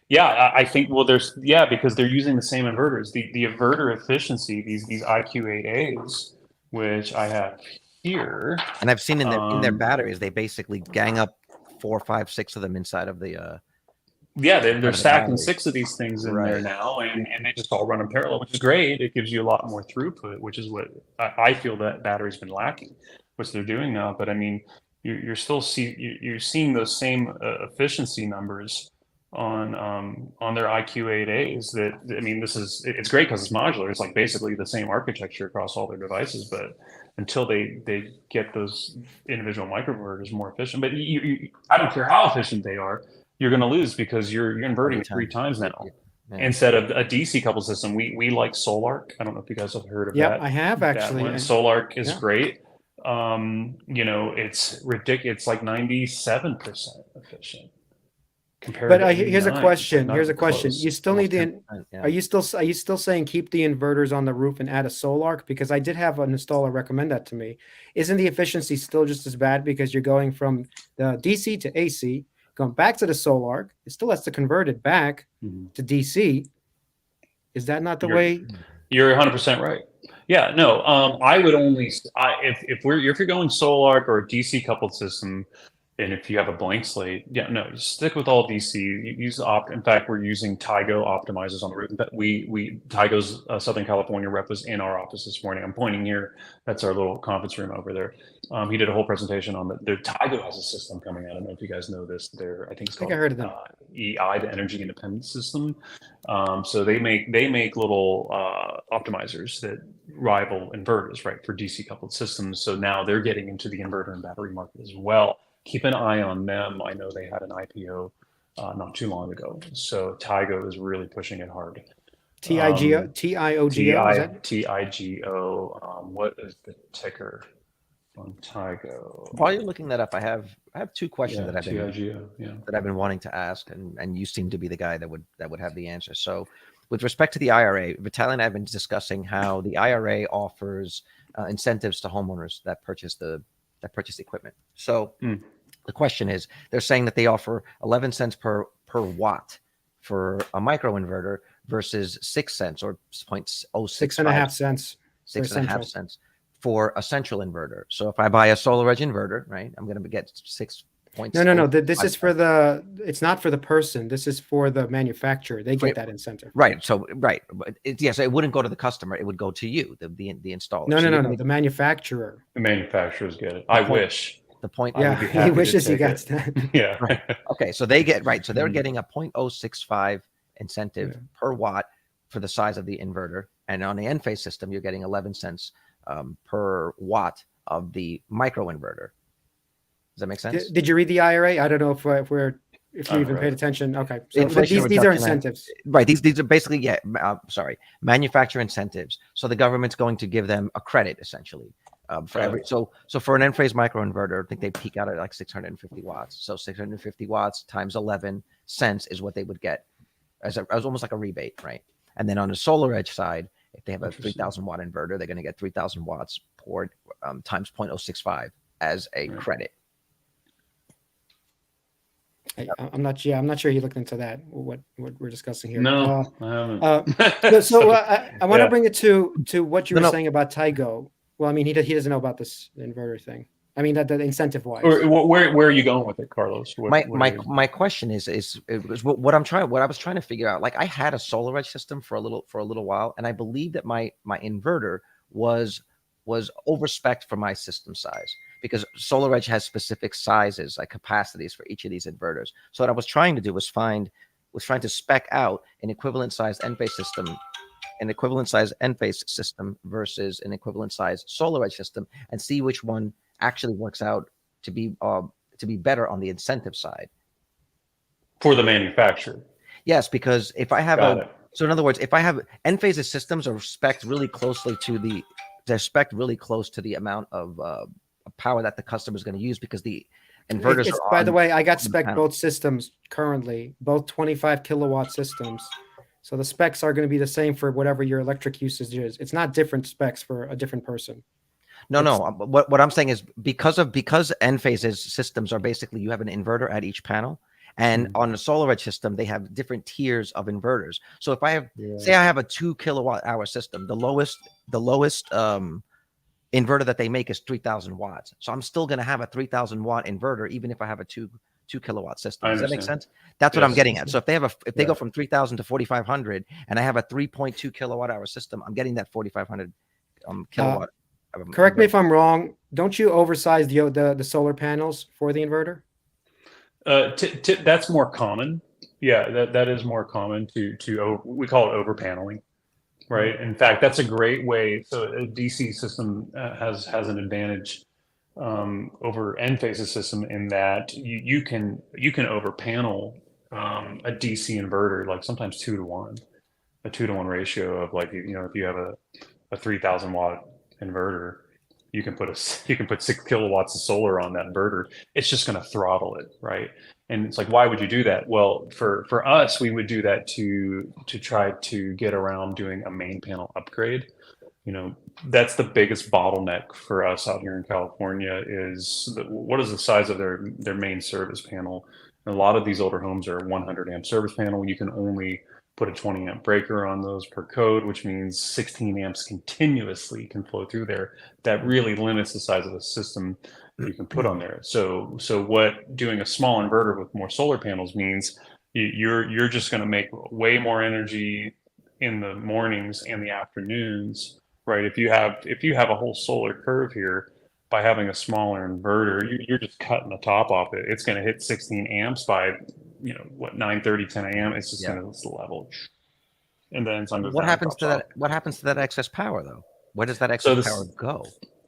Yeah, I think, because they're using the same inverters. The inverter efficiency, these IQ8As, which I have here. And I've seen in their batteries, they basically gang up 4, 5, 6 of them inside of the they're stacking 6 of these things in there now, and they just all run in parallel, which is great. It gives you a lot more throughput, which is what I feel that battery's been lacking, which they're doing now. But I mean, you're still seeing those same efficiency numbers on their IQ8As. That, I mean, it's great because it's modular. It's like basically the same architecture across all their devices, but until they get those individual microinverters more efficient, but I don't care how efficient they are, you're going to lose because you're inverting Every three time. times now. Yeah. Instead of a DC coupled system. We like SolArc. I don't know if you guys have heard of Yep, that. I have That actually. one. And SolArc is yeah. great. You know, it's ridiculous. It's like 97% efficient. Compared to here's a 89. question. Not Here's a even question. close. You still need Almost the. 10%, yeah. Are you still saying keep the inverters on the roof and add a SolArc? Because I did have an installer recommend that to me. Isn't the efficiency still just as bad because you're going from the DC to AC, going back to the SolArc? It still has to convert it back to DC. Is that not the way? You're 100% right. Yeah, no. I would only if you're going SolArc or a DC coupled system, and if you have a blank slate, yeah, no, stick with all DC. Use in fact, we're using Tigo optimizers on the roof. Tigo's Southern California rep was in our office this morning. I'm pointing here. That's our little conference room over there. He did a whole presentation on the Tigo has a system coming out. I don't know if you guys know this. I think it's called I heard of them. EI, the Energy Independence System. So they make little optimizers that rival inverters, right, for DC coupled systems. So now they're getting into the inverter and battery market as well. Keep an eye on them. I know they had an IPO not too long ago. So Tigo is really pushing it hard. TIGO. What is the ticker on Tigo? While you're looking that up, I have two questions that I've been wanting to ask, and you seem to be the guy that would have the answer. So, with respect to the IRA, Vitaly and I have been discussing how the IRA offers incentives to homeowners that purchase equipment. So the question is, they're saying that they offer 11 cents per watt for a microinverter versus 6 cents or 0.065. 6.5 cents. 6.5 cents for a central inverter. So if I buy a SolarEdge inverter, right, I'm going to get 6 points. No. This is for it's not for the person. This is for the manufacturer. They get that incentive. Right. So, right. Yes, it wouldn't go to the customer. It would go to you, the installer. No. The manufacturer. The manufacturers get it. I wish. The point. Yeah, he wishes he got that. Yeah. Right. Okay. So they get, right. So they're getting a 0.065 incentive per watt for the size of the inverter. And on the Enphase system, you're getting 11 cents per watt of the microinverter. Does that make sense? Did you read the IRA? I don't know if you even paid attention. Okay. So these are incentives. Right. These are basically, manufacturer incentives. So the government's going to give them a credit essentially. So for an Enphase microinverter, I think they peak out at like 650 watts. So 650 watts times 11 cents is what they would get as almost like a rebate, right? And then on the SolarEdge side, if they have a 3,000 watt inverter, they're going to get 3,000 watts poured times 0.065 as a credit. I'm not sure he looked into that. What we're discussing here. No, I haven't. So I want to bring it to what you were saying about Tigo. Well, I mean, he doesn't know about this inverter thing. I mean, that incentive wise. Where are you going with it, Carlos? My question is what I was trying to figure out. Like, I had a SolarEdge system for a little while, and I believe that my inverter was overspec'd for my system size, because SolarEdge has specific sizes, like capacities for each of these inverters. So what I was trying to do was trying to spec out an equivalent size Enphase system versus an equivalent size SolarEdge system, and see which one actually works out to be better on the incentive side for the manufacturer. Yes, because if I have so in other words, if I have Enphase's systems are spec'd really closely to the amount of power that the customer is going to use, because the inverters are by the way, I got spec both systems currently, both 25 kilowatt systems. So the specs are going to be the same for whatever your electric usage is. It's not different specs for a different person. No. What I'm saying is because Enphase's systems are basically, you have an inverter at each panel, and on the SolarEdge system they have different tiers of inverters. So if I have, say, I have a 2 kilowatt hour system, the lowest inverter that they make is 3,000 watts. So I'm still going to have a 3,000 watt inverter even if I have a 2 kilowatt system. Does that make sense? That's what I'm getting at. So if they go from 3,000 to 4,500, and I have a 3.2 kilowatt hour system, I'm getting that 4,500 kilowatt. Correct me if I'm wrong. Don't you oversize the solar panels for the inverter? That's more common Yeah, that is more common we call it over paneling, right? In fact, that's a great way. So a DC system has an advantage over Enphase's system in that you can over panel a DC inverter, like sometimes 2 to 1, a 2 to 1 ratio of, like, if you have a 3,000 watt inverter, you can put 6 kilowatts of solar on that inverter. It's just going to throttle it, right? And it's like, why would you do that? Well, for us, we would do that to try to get around doing a main panel upgrade. That's the biggest bottleneck for us out here in California is what is the size of their main service panel? And a lot of these older homes are 100 amp service panel. You can only put a 20 amp breaker on those per code, which means 16 amps continuously can flow through there. That really limits the size of the system that you can put on there. So what doing a small inverter with more solar panels means, you're just going to make way more energy in the mornings and the afternoons, right? If you have a whole solar curve here, by having a smaller inverter, you're just cutting the top off it. It's going to hit 16 amps by 9:30, 10 a.m. It's just going to level, and then it's under. What happens to that? What happens to that excess power, though? Where does that excess power go?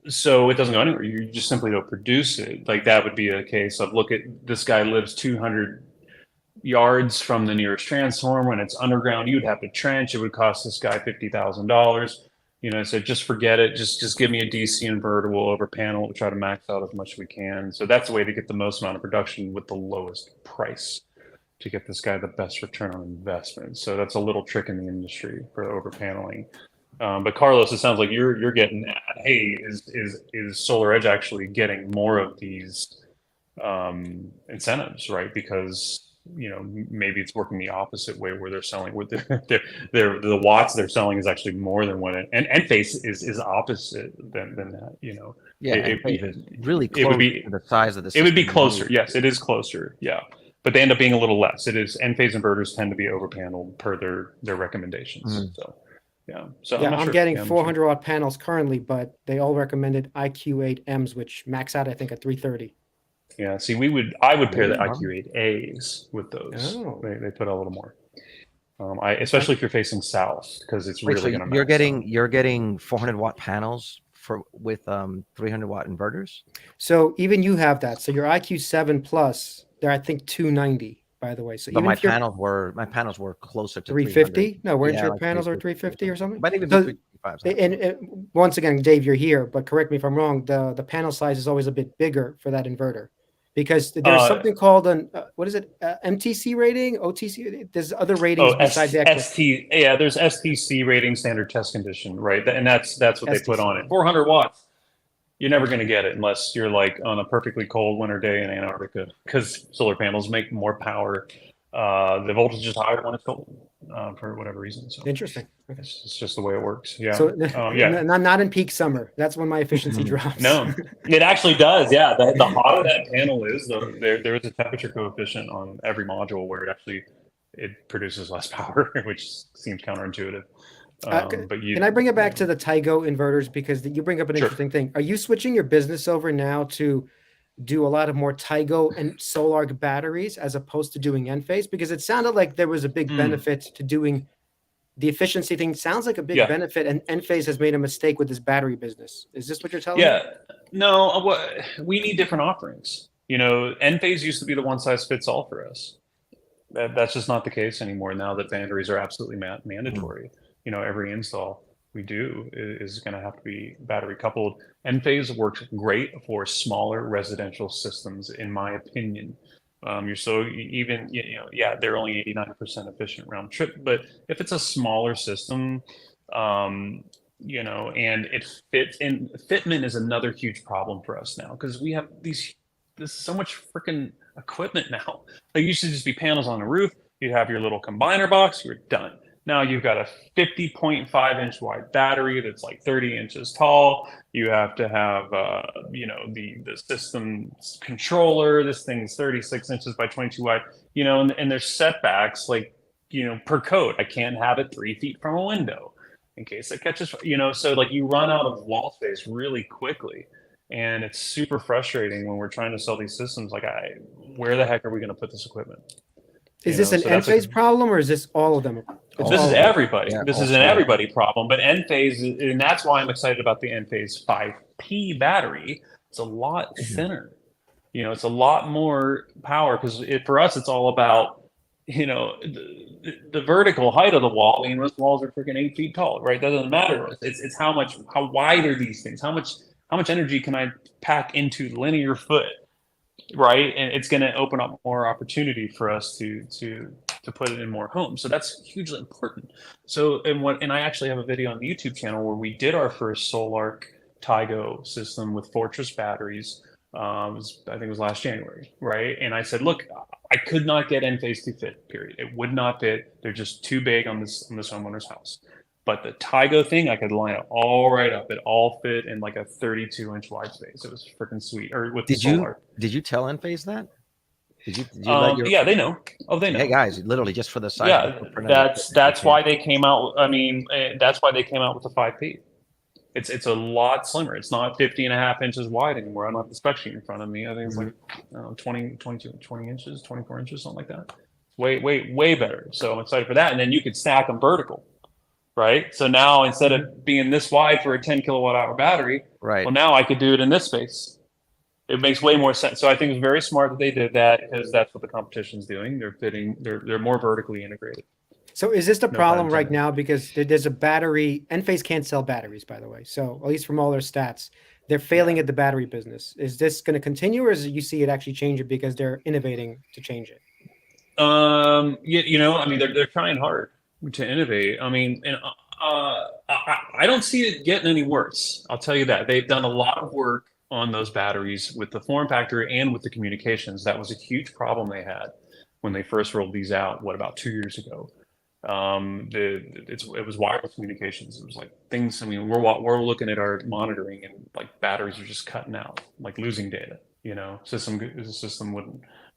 So it doesn't go anywhere. You just simply don't produce it. Like, that would be a case of, look at this guy lives 200 yards from the nearest transformer, and it's underground. You'd have to trench. It would cost this guy $50,000. So just forget it. Just give me a DC inverter. We'll over panel. We'll try to max out as much as we can. So that's the way to get the most amount of production with the lowest price, to get this guy the best return on investment. So that's a little trick in the industry for over paneling. But Carlos, it sounds like you're getting at, hey, is Solar Edge actually getting more of these incentives, right? Because maybe it's working the opposite way, where they're selling with the watts they're selling is actually more than what and Enphase is opposite than that. Yeah, it really close it would be to the size of the it system. would be closer. Yes, it is closer. Yeah, but they end up being a little less. Enphase inverters tend to be over paneled per their recommendations. Mhm. So yeah, so Yeah, I'm getting Yeah, 400 watt panels currently, but they all recommended IQ8Ms, which max out, I think, at 330. Yeah, see, I would pair the Yeah. IQ8As with those. Oh. They put a little more. Especially if you're facing south, because it's Wait, really so going to. you're getting 400 watt panels with 300 watt inverters. So even you have that. So your IQ7 Plus, they're, I think, 290. By the way, so But even my if you're panels were closer to 350, no, weren't Yeah, your like panels are 350 350 or something? But even So- 355. And once again, Dave, you're here, but correct me if I'm wrong. The panel size is always a bit bigger for that inverter, because there's something called an what is it? MTC rating, OTC. There's other ratings besides the actual. ST. Yeah, there's STC rating, standard test condition, right? And that's what they put STC. on it. 400 watts. You're never going to get it unless you're like on a perfectly cold winter day in Antarctica, because solar panels make more power. The voltage is higher when it's cold, for whatever reason. So Interesting. Okay. it's just the way it works. Yeah. So yeah. not in peak summer. That's when my efficiency drops. No, it actually does. Yeah. The hotter that panel is, there is a temperature coefficient on every module where it produces less power, which seems counterintuitive. Can I bring it back to the Tigo inverters, because you bring up an interesting thing? Are you switching your business over now to do a lot of more Tigo and Solarg batteries as opposed to doing Enphase? Because it sounded like there was a big benefit to doing the efficiency thing. Sounds like a big benefit, and Enphase has made a mistake with this battery business. Is this what you're telling me? Yeah, no, we need different offerings. Enphase used to be the one size fits all for us. That's just not the case anymore now that batteries are absolutely mandatory. Every install we do is going to have to be battery coupled. Enphase works great for smaller residential systems, in my opinion. They're only 89% efficient round trip, but if it's a smaller system, and it fits in, fitment is another huge problem for us now, because we have there's so much freaking equipment now. Like, you should just be panels on the roof. You'd have your little combiner box. You're done. Now you've got a 50.5 inch wide battery that's like 30 inches tall. You have to have, the system's controller. This thing's 36 inches by 22 wide, and there's setbacks, like, per code. I can't have it 3 feet from a window in case it catches, so like you run out of wall space really quickly. And it's super frustrating when we're trying to sell these systems. Like, where the heck are we going to put this equipment? Is this an Enphase problem, or is this all of them? This is everybody. Yeah, this is an everybody problem. But Enphase, and that's why I'm excited about the Enphase 5P battery. It's a lot thinner. It's a lot more power, because for us, it's all about, the vertical height of the wall. I mean, most walls are freaking 8 feet tall, right? That doesn't matter. It's how wide are these things? How much energy can I pack into linear foot, right? And it's going to open up more opportunity for us to put it in more homes. So that's hugely important. So, and I actually have a video on the YouTube channel where we did our first SolArc Tigo system with Fortress batteries. I think it was last January, right? And I said, look, I could not get Enphase to fit, period. It would not fit. They're just too big on this homeowner's house. But the Tigo thing, I could line it all right up. It all fit in like a 32-inch wide space. It was freaking sweet. Or with the SolArc. Did you tell Enphase that? Did you yeah, they know. Oh, they know. Hey guys, literally just for the side. Yeah, that's why they came out. I mean, that's why they came out with the 5P. It's a lot slimmer. It's not 50.5 inches wide anymore. I don't have the spec sheet in front of me. I think it's like 20 inches, 24 inches, something like that. Way better. So I'm excited for that. And then you could stack them vertical, right? So now instead of being this wide for a 10 kilowatt hour battery, right? Well, now I could do it in this space. It makes way more sense. So I think it's very smart that they did that, because that's what the competition's doing. They're more vertically integrated. So is this the problem right now? Because there's a battery. Enphase can't sell batteries, by the way. So at least from all their stats, they're failing at the battery business. Is this going to continue, or is it you see it actually change it because they're innovating to change it? I mean, they're trying hard to innovate. I mean, and I don't see it getting any worse. I'll tell you that. They've done a lot of work on those batteries with the form factor and with the communications. That was a huge problem they had when they first rolled these out, about 2 years ago. It was wireless communications. It was like things. I mean, we're looking at our monitoring, and like batteries are just cutting out, like losing data. The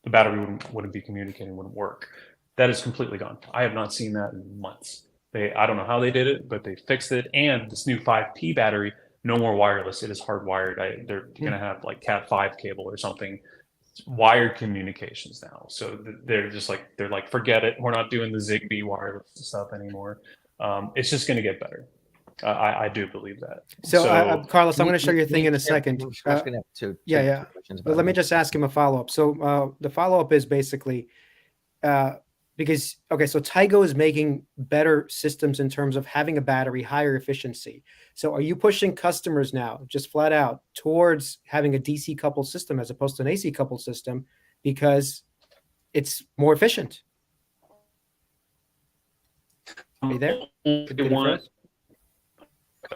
battery wouldn't be communicating, wouldn't work. That is completely gone. I have not seen that in months. I don't know how they did it, but they fixed it. And this new 5P battery, no more wireless. It is hardwired. They're going to have like Cat 5 cable or something. Wired communications now. So they're like, forget it. We're not doing the Zigbee wireless stuff anymore. It's just going to get better. I do believe that. So Carlos, I'm going to show your thing in a second. Yeah. But let me just ask him a follow-up. So the follow-up is basically because, so Tigo is making better systems in terms of having a battery, higher efficiency. So are you pushing customers now, just flat out, towards having a DC coupled system as opposed to an AC coupled system because it's more efficient? Are you there?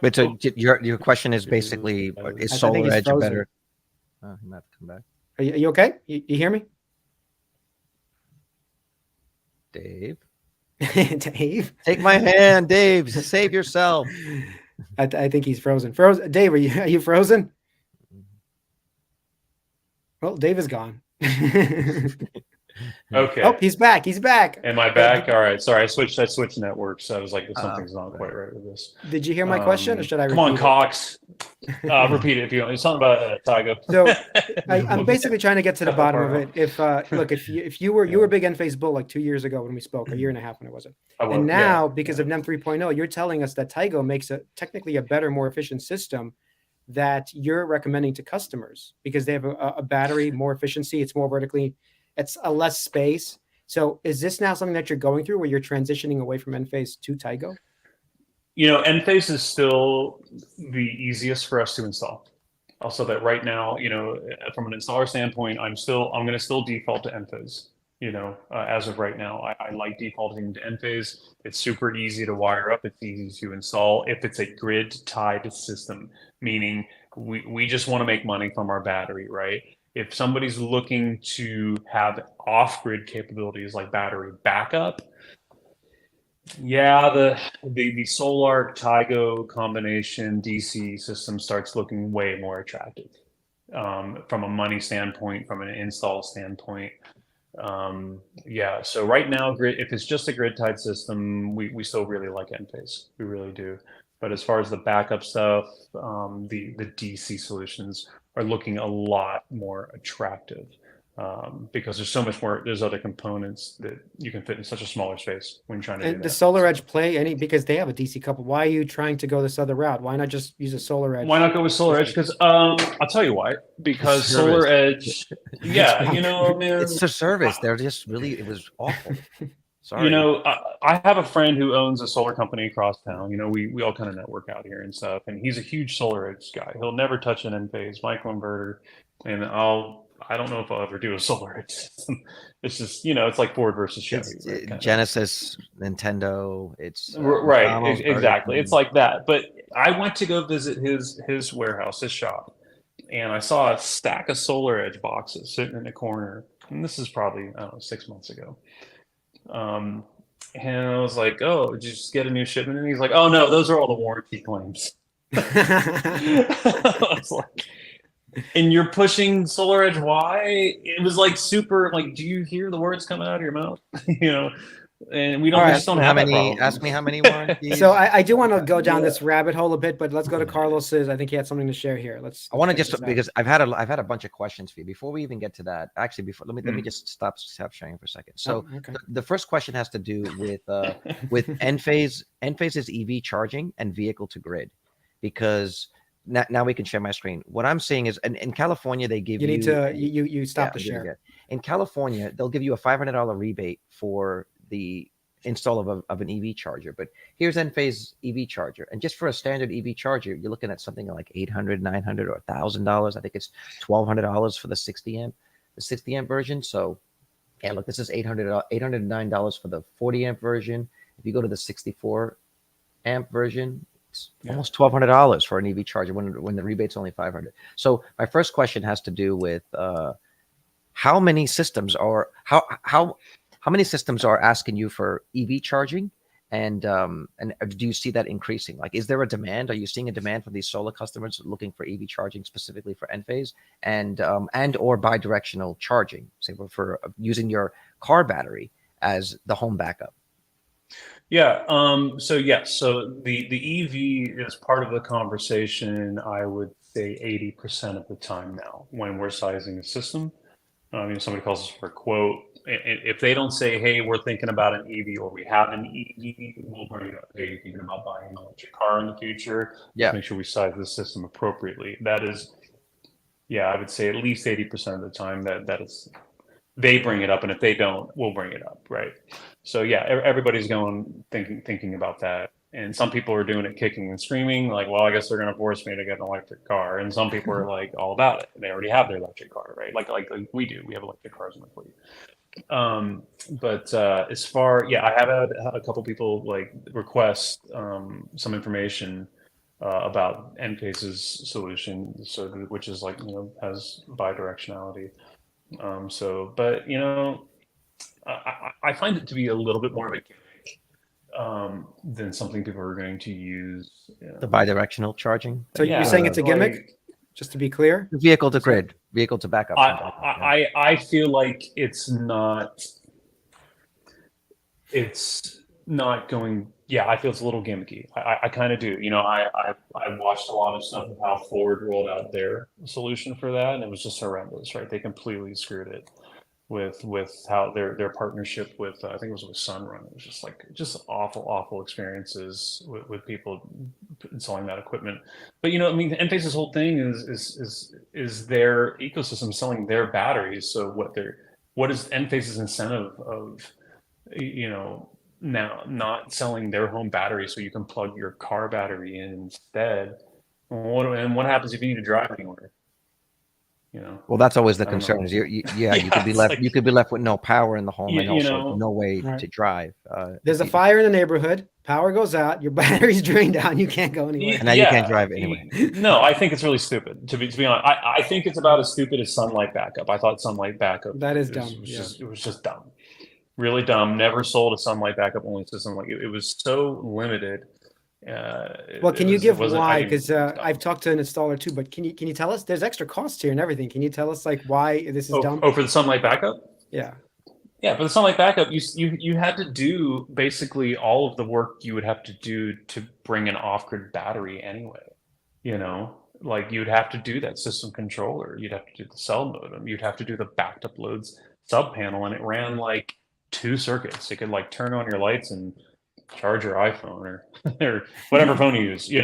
But so your question is basically, is SolarEdge better? Oh, he might have to come back. Are you okay? You hear me? Dave? Dave? Take my hand, Dave. Save yourself. I think he's frozen. Dave, are you frozen? Well, Dave is gone. Okay. Oh, he's back. Am I back? All right. Sorry, I switched networks. So I was like, something's not quite right with this. Did you hear my question, or should I repeat Come on, Cox. Repeat it if you want. It's something about Tigo. So I'm basically trying to get to the bottom of it. If you were a big Enphase bull like 2 years ago when we spoke, a year and a half when it wasn't. And now, because of NEM 3.0, you're telling us that Tigo makes technically a better, more efficient system that you're recommending to customers because they have a battery, more efficiency, it's more vertically, it's a less space. So is this now something that you're going through where you're transitioning away from Enphase to Tigo? Enphase is still the easiest for us to install. Also that right now, from an installer standpoint, I'm going to still default to Enphase. As of right now, I like defaulting to Enphase. It's super easy to wire up. It's easy to install if it's a grid tied system, meaning we just want to make money from our battery, right? If somebody's looking to have off-grid capabilities like battery backup, the SolArc Tigo combination DC system starts looking way more attractive from a money standpoint, from an install standpoint. So right now, if it's just a grid tied system, we still really like Enphase. We really do. But as far as the backup stuff, the DC solutions are looking a lot more attractive. because there's so much more. There's other components that you can fit in such a smaller space when you're trying to do And that. does Solar Edge play any, because they have a DC couple? Why are you trying to go this other route? Why not just use a Solar Edge? Why not go with Solar Edge? Because I'll tell you why. Because Solar Edge, yeah, man, It's their service. They're just really, it was awful. Sorry. I have a friend who owns a solar company across town. We all kind of network out here and stuff, and he's a huge Solar Edge guy. He'll never touch an Enphase microinverter, and I don't know if I'll ever do a Solar Edge system. It's just, it's like Ford versus Chevy. It's Genesis, Nintendo. It's right, McDonald's, exactly. It's like that. But I went to go visit his warehouse, his shop, and I saw a stack of Solar Edge boxes sitting in the corner. And this is probably, I don't know, 6 months ago. And I was like, "Oh, did you just get a new shipment?" And he's like, "Oh no, those are all the warranty claims." I was like, and you're pushing Solar Edge Y? It was like super, like, do you hear the words coming out of your mouth? And we just don't have that problem. Ask me how many warranties. So I do want to go down this rabbit hole a bit, but let's go to Carlos's. I think he had something to share here. I want to just, because I've had a bunch of questions for you before we even get to that. Actually, let me just stop sharing for a second. So the first question has to do with Enphase's EV charging and vehicle to grid, because now we can share my screen. What I'm seeing is, in California, they give you stop the share. In California, they'll give you a $500 rebate for the install of an EV charger. But here's Enphase EV charger, and just for a standard EV charger, you're looking at something like $800, $900, or $1,000. I think it's $1,200 for the 60 amp version. So yeah, look, this is $809 for the 40 amp version. If you go to the 64 amp version, it's almost $1,200 for an EV charger when the rebate's only $500. So my first question has to do with how many systems are asking you for EV charging, and do you see that increasing? Like, is there a demand? Are you seeing a demand from these solar customers looking for EV charging specifically for Enphase, and or bi-directional charging, say for using your car battery as the home backup? Yeah. So yes. So the EV is part of the conversation, I would say 80% of the time now when we're sizing a system. Somebody calls us for a quote. If they don't say, "Hey, we're thinking about an EV," or "We have an EV," we'll bring it up. "Hey, you're thinking about buying an electric car in the future? Let's make sure we size the system appropriately." That is, I would say at least 80% of the time that is, they bring it up, and if they don't, we'll bring it up, right? So everybody's thinking about that. And some people are doing it kicking and screaming, like, well, I guess they're going to force me to get an electric car. And some people are like all about it. They already have their electric car, right? Like we do. We have electric cars in the fleet. But as far, I have had a couple people like request some information about Enphase's solution, which is like, has bidirectionality. But I find it to be a little bit more of a gimmick than something people are going to use. The bidirectional charging. So you're saying it's a gimmick? Just to be clear, vehicle to grid, vehicle to backup. I feel like it's not going. I feel it's a little gimmicky. I kind of do. I watched a lot of stuff of how Ford rolled out their solution for that, and it was just horrendous. Right? They completely screwed it with how their partnership with I think it was with Sunrun. It was just awful experiences with people installing that equipment. But Enphase's whole thing is their ecosystem selling their batteries. So what is Enphase's incentive of now not selling their home battery so you can plug your car battery in instead? And what happens if you need to drive anywhere? Well, that's always the concern. Is you could be left. You could be left with no power in the home, and also no way to drive. There's a fire in the neighborhood. Power goes out. Your battery's drained down. You can't go anywhere. And now you can't drive anyway. No, I think it's really stupid. To be honest, I think it's about as stupid as sunlight backup. I thought sunlight backup. That is dumb. It was just dumb. Really dumb. Never sold a sunlight backup only system. Like it was so limited. Well, can you give why? Because I've talked to an installer too, but can you tell us? There's extra costs here and everything. Can you tell us like why this is dumb? Oh, for the sunlight backup? Yeah. Yeah, for the sunlight backup, you had to do basically all of the work you would have to do to bring an off-grid battery anyway. like you'd have to do that system controller, you'd have to do the cell modem, you'd have to do the backed up loads sub panel, and it ran like 2 circuits. It could like turn on your lights and charge your iPhone or or whatever phone you use. It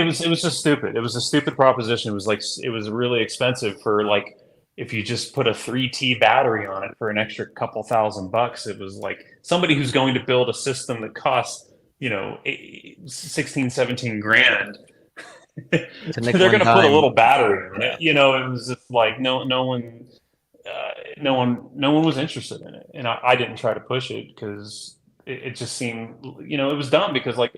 was just stupid. It was a stupid proposition. It was like it was really expensive for like if you just put a 3T battery on it for an extra couple $1,000. It was like somebody who's going to build a system that costs 16, 17 grand. They're going to put a little battery in it. It was just like no one was interested in it, and I didn't try to push it because it just seemed, it was dumb because like,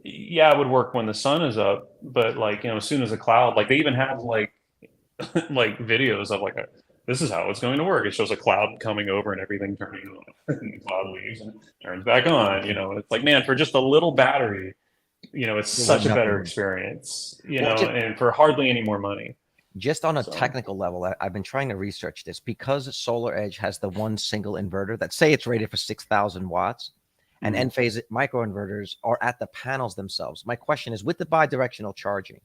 yeah, it would work when the sun is up, but like, as soon as the cloud, like they even have like like videos of like this is how it's going to work. It shows a cloud coming over and everything turning on, and the cloud leaves and turns back on. It's like, man, for just a little battery, it's such a better experience, and for hardly any more money. Just on a technical level, I've been trying to research this because SolarEdge has the one single inverter that say it's rated for 6,000 watts, and Enphase microinverters are at the panels themselves. My question is, with the bidirectional charging,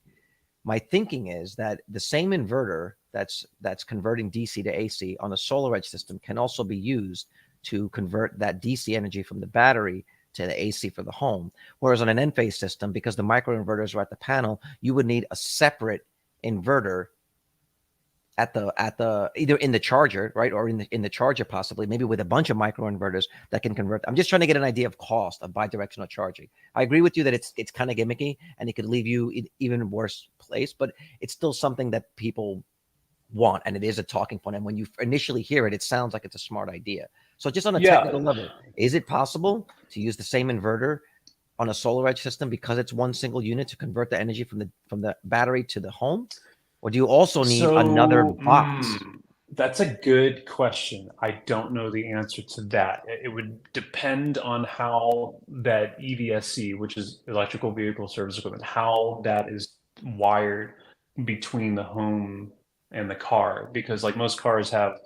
my thinking is that the same inverter that's converting DC to AC on a SolarEdge system can also be used to convert that DC energy from the battery to the AC for the home. Whereas on an Enphase system, because the microinverters are at the panel, you would need a separate inverter at the either in the charger, right, or in the charger, possibly maybe with a bunch of microinverters that can convert. I'm just trying to get an idea of cost of bidirectional charging. I agree with you that it's kind of gimmicky and it could leave you in even worse place, but it's still something that people want, and it is a talking point. And when you initially hear it, it sounds like it's a smart idea. So just on a technical level, is it possible to use the same inverter on a SolarEdge system because it's one single unit to convert the energy from the battery to the home? Or do you also need another box? That's a good question. I don't know the answer to that. It would depend on how that EVSE, which is electrical vehicle service equipment, how that is wired between the home and the car. Because like most cars have,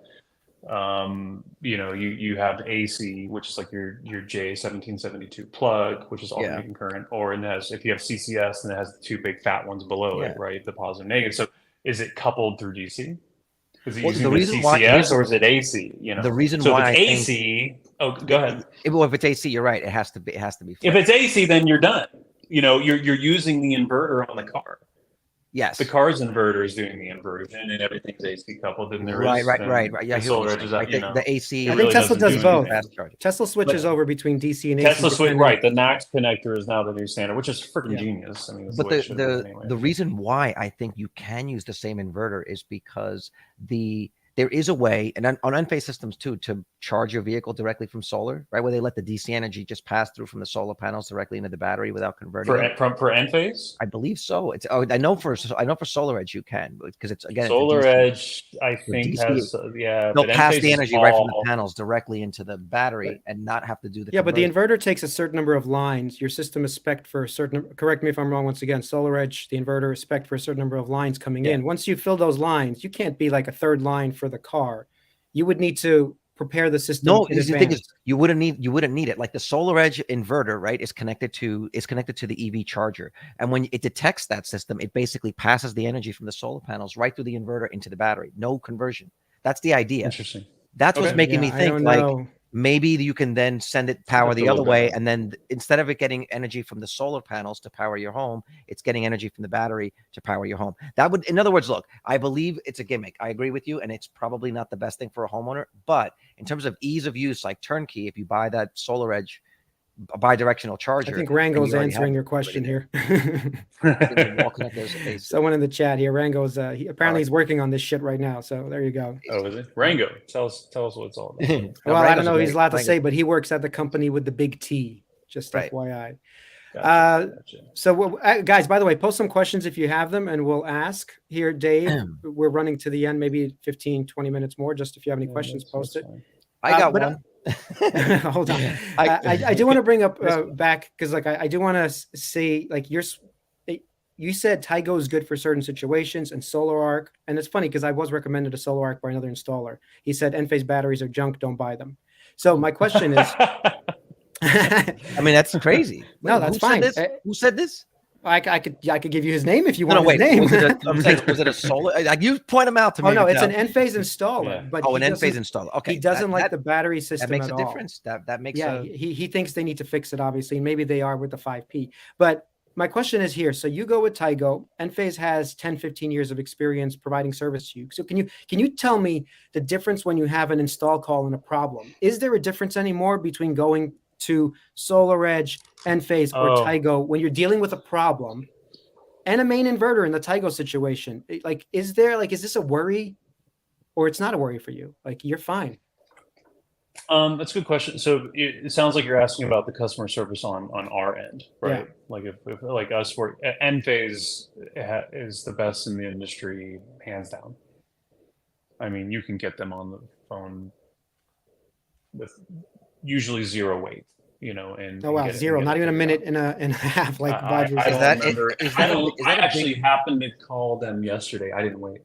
you have AC, which is like your J1772 plug, which is alternating current, or it has, if you have CCS, then it has the 2 big fat ones below it, right? The positive and negative. So is it coupled through DC? Is it using the CCS or is it AC? The reason so why if it's AC, go ahead. If it's AC, you're right. It has to be. Flipped. If it's AC, then you're done. You're using the inverter on the car. Yes, the car's inverter is doing the inversion, and everything's AC coupled. And there right. Yeah, the AC. I think Tesla does both. Tesla switches over between DC and AC. Tesla switch, right? The NACS connector is now the new standard, which is freaking genius. I mean, but the reason why I think you can use the same inverter is because there is a way, and on Enphase systems too, to charge your vehicle directly from solar, right? Where they let the DC energy just pass through from the solar panels directly into the battery without converting it. For Enphase? I believe so. I know for SolarEdge you can, because it's again SolarEdge. I think DC, has they'll pass the energy right from the panels directly into the battery and not have to do the but the inverter takes a certain number of lines. Your system is spec'd for a certain. Correct me if I'm wrong. Once again, SolarEdge, the inverter is spec'd for a certain number of lines coming in. Once you fill those lines, you can't be like a third line for the car. You would need to prepare the system. No, the thing is, you wouldn't need it. Like the SolarEdge inverter, right, is connected to the EV charger, and when it detects that system, it basically passes the energy from the solar panels right through the inverter into the battery. No conversion. That's the idea. Interesting. That's what's making me think like maybe you can then send it power the other way, and then instead of it getting energy from the solar panels to power your home, it's getting energy from the battery to power your home. That would, in other words, look, I believe it's a gimmick. I agree with you, and it's probably not the best thing for a homeowner, but in terms of ease of use, like turnkey, if you buy that SolarEdge bidirectional charger. I think Rango's answering your question here. Someone in the chat here, Rango's apparently he's working on this shit right now. So there you go. Oh, is it? Rango, tell us what it's all about. Well, I don't know if he's allowed to say, but he works at the company with the big T. Just FYI. Gotcha. So guys, by the way, post some questions if you have them, and we'll ask here. Dave, we're running to the end, maybe 15-20 minutes more. Just if you have any questions, post it. I got one. Hold on. I do want to bring up back, because like I do want to say, like, you said Tygo is good for certain situations and SolarArc, and it's funny because I was recommended a SolarArc by another installer. He said Enphase batteries are junk, don't buy them. So my question is, I mean, that's crazy. No, that's fine. Who said this? I could give you his name if you No, want no, his wait. name. Was it I'm saying, was it a solar? Like, you point them out to me. Oh no, it's an Miguel. ENPH installer, Yeah. but Oh, he an Enphase doesn't installer. Okay, he doesn't like that the battery that system makes at a all. difference. That makes Yeah, a he thinks they need to fix it, obviously, and maybe they are with the 5P. But my question is here. So you go with Tygo. Enphase has 10, 15 years of experience providing service to you. So can you tell me the difference when you have an install call and a problem? Is there a difference anymore between going to SolarEdge, Enphase, or Oh, Tygo when you're dealing with a problem and a main inverter in the Tygo situation? Like, is this a worry, or it's not a worry for you? Like, you're fine. that's a good question. So it sounds like you're asking about the customer service on our end, right? Yeah. Like if like us, for Enphase is the best in the industry, hands down. I mean, you can get them on the phone with usually zero wait, and Oh wow, get it, zero, not even a figured minute out. and a half like I, Badger I is said. that don't it? remember. Is that I a actually big? happened to call them yesterday. I didn't wait.